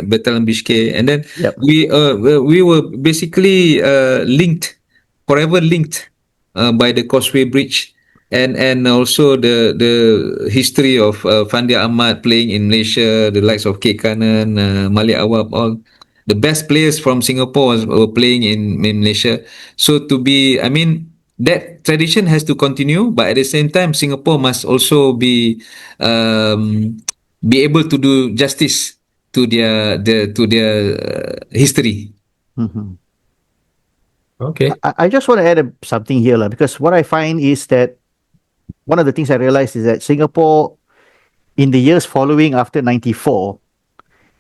Batalan Bishke, and then Yep. we were basically linked, forever linked by the Causeway Bridge, and also the history of Fandi Ahmad playing in Malaysia, the likes of Kek Kanan, Malik Awab, all the best players from Singapore were playing in Malaysia. So to be, I mean, that tradition has to continue, but at the same time, Singapore must also be able to do justice to their history. Mhm. Okay. I just want to add something here, lah, because what I find is that one of the things I realized is that Singapore, in the years following after 94,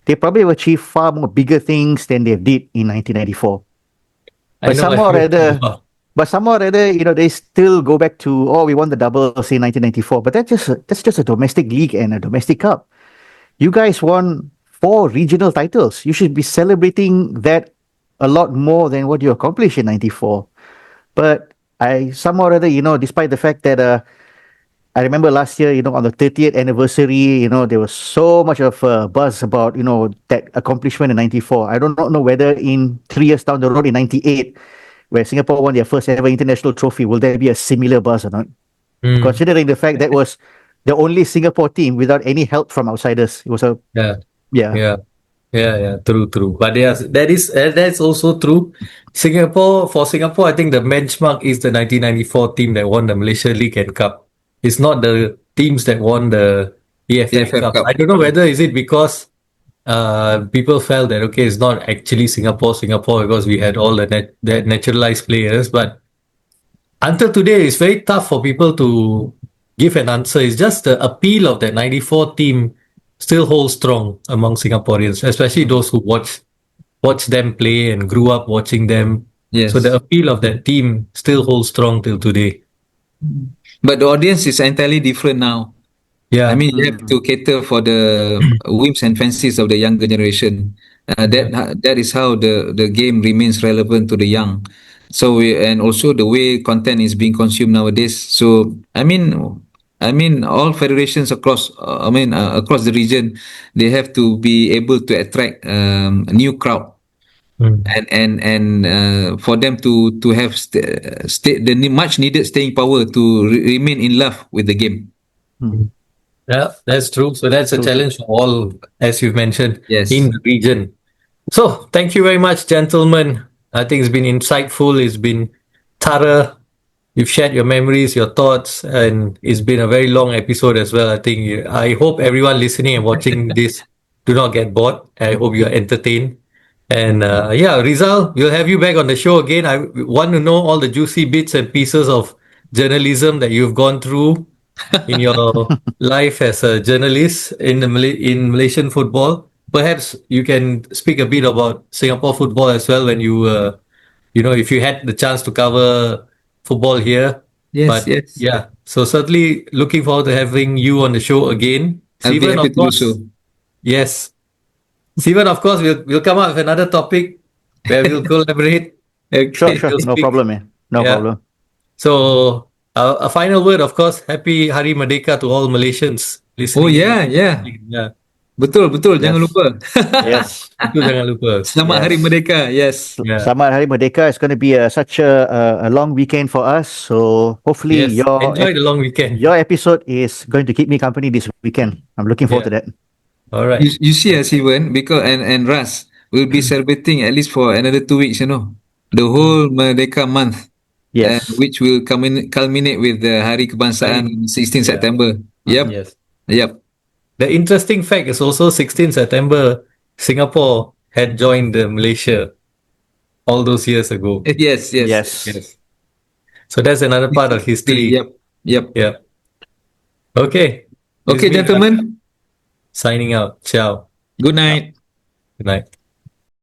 they probably have achieved far more bigger things than they did in 1994. I But know a somehow or few. other, they still go back to, oh, we won the double, say 1994. But that's just a domestic league and a domestic cup. You guys won 4 regional titles. You should be celebrating that a lot more than what you accomplished in 94. But I somehow or other, despite the fact that I remember last year, on the 30th anniversary, there was so much of buzz about, that accomplishment in 94. I don't know whether in 3 years down the road in 98, where Singapore won their first ever international trophy, will there be a similar buzz or not? Mm, Considering the fact that was the only Singapore team without any help from outsiders. It was yeah, yeah. yeah. Yeah, yeah, true, true. But yes, that's also true. For Singapore, I think the benchmark is the 1994 team that won the Malaysia League and Cup. It's not the teams that won the EFF AFF Cups. Cup. I don't know whether is it because people felt that okay, it's not actually Singapore because we had all the naturalized players, but until today, it's very tough for people to give an answer. It's just the appeal of that 94 team still holds strong among Singaporeans, especially those who watch them play and grew up watching them. So the Yes. appeal of that team still holds strong till today. But the audience is entirely different now. I Yeah, mean, you have Mm, to cater for the whims and fancies of the younger generation. yeah. That is how the game remains relevant to the young. So and also the way content is being consumed nowadays. So I mean, all federations across, across the region, they have to be able to attract a new crowd, Mm. and for them to have much needed staying power to remain in love with the game. mm. Yeah, that's true. So that's a True, true. challenge for all, as you've mentioned, in Yes. the region. So, thank you very much, gentlemen. I think it's been insightful, it's been thorough. You've shared your memories, your thoughts, and it's been a very long episode as well. I hope everyone listening and watching this do not get bored. I hope you are entertained. And yeah, Rizal, we'll have you back on the show again. I want to know all the juicy bits and pieces of journalism that you've gone through in your life as a journalist in Malaysian football. Perhaps you can speak a bit about Singapore football as well when if you had the chance to cover football here. Yes, But yes. yeah, so certainly looking forward to having you on the show again. I'll be Sivan, happy of to do so. course, yes. Sivan, of course, we'll come up with another topic where we'll collaborate. Sure, Okay. sure. We'll No speak. problem, man. No Yeah. problem. So a final word, of course. Happy Hari Merdeka to all Malaysians Oh listening in. yeah, yeah. Yeah. Betul, betul. Jangan Yes. lupa. Yes. Itu jangan lupa. Selamat Hari Yes. Merdeka. Yes. Yeah. Selamat Hari Merdeka is going to be such a long weekend for us. So hopefully Yes. Enjoy the long weekend. your episode is going to keep me company this weekend. I'm looking forward Yeah. to that. All You, right. you see, Sivan, because and Ras will be celebrating at least for another 2 weeks. The Mm. whole Merdeka month, Yes. which will culminate with the Hari Kebangsaan Hari. on 16 Yeah. September. Yep, Yes. yep. The interesting fact is also 16 September, Singapore had joined Malaysia all those years ago. Yes, yes. Yes. Yes. So that's another part of 1963. history. Yep, yep. Yeah. Okay. This has Okay, been Hari gentlemen. signing out. Ciao. Good Ciao. night. Good night.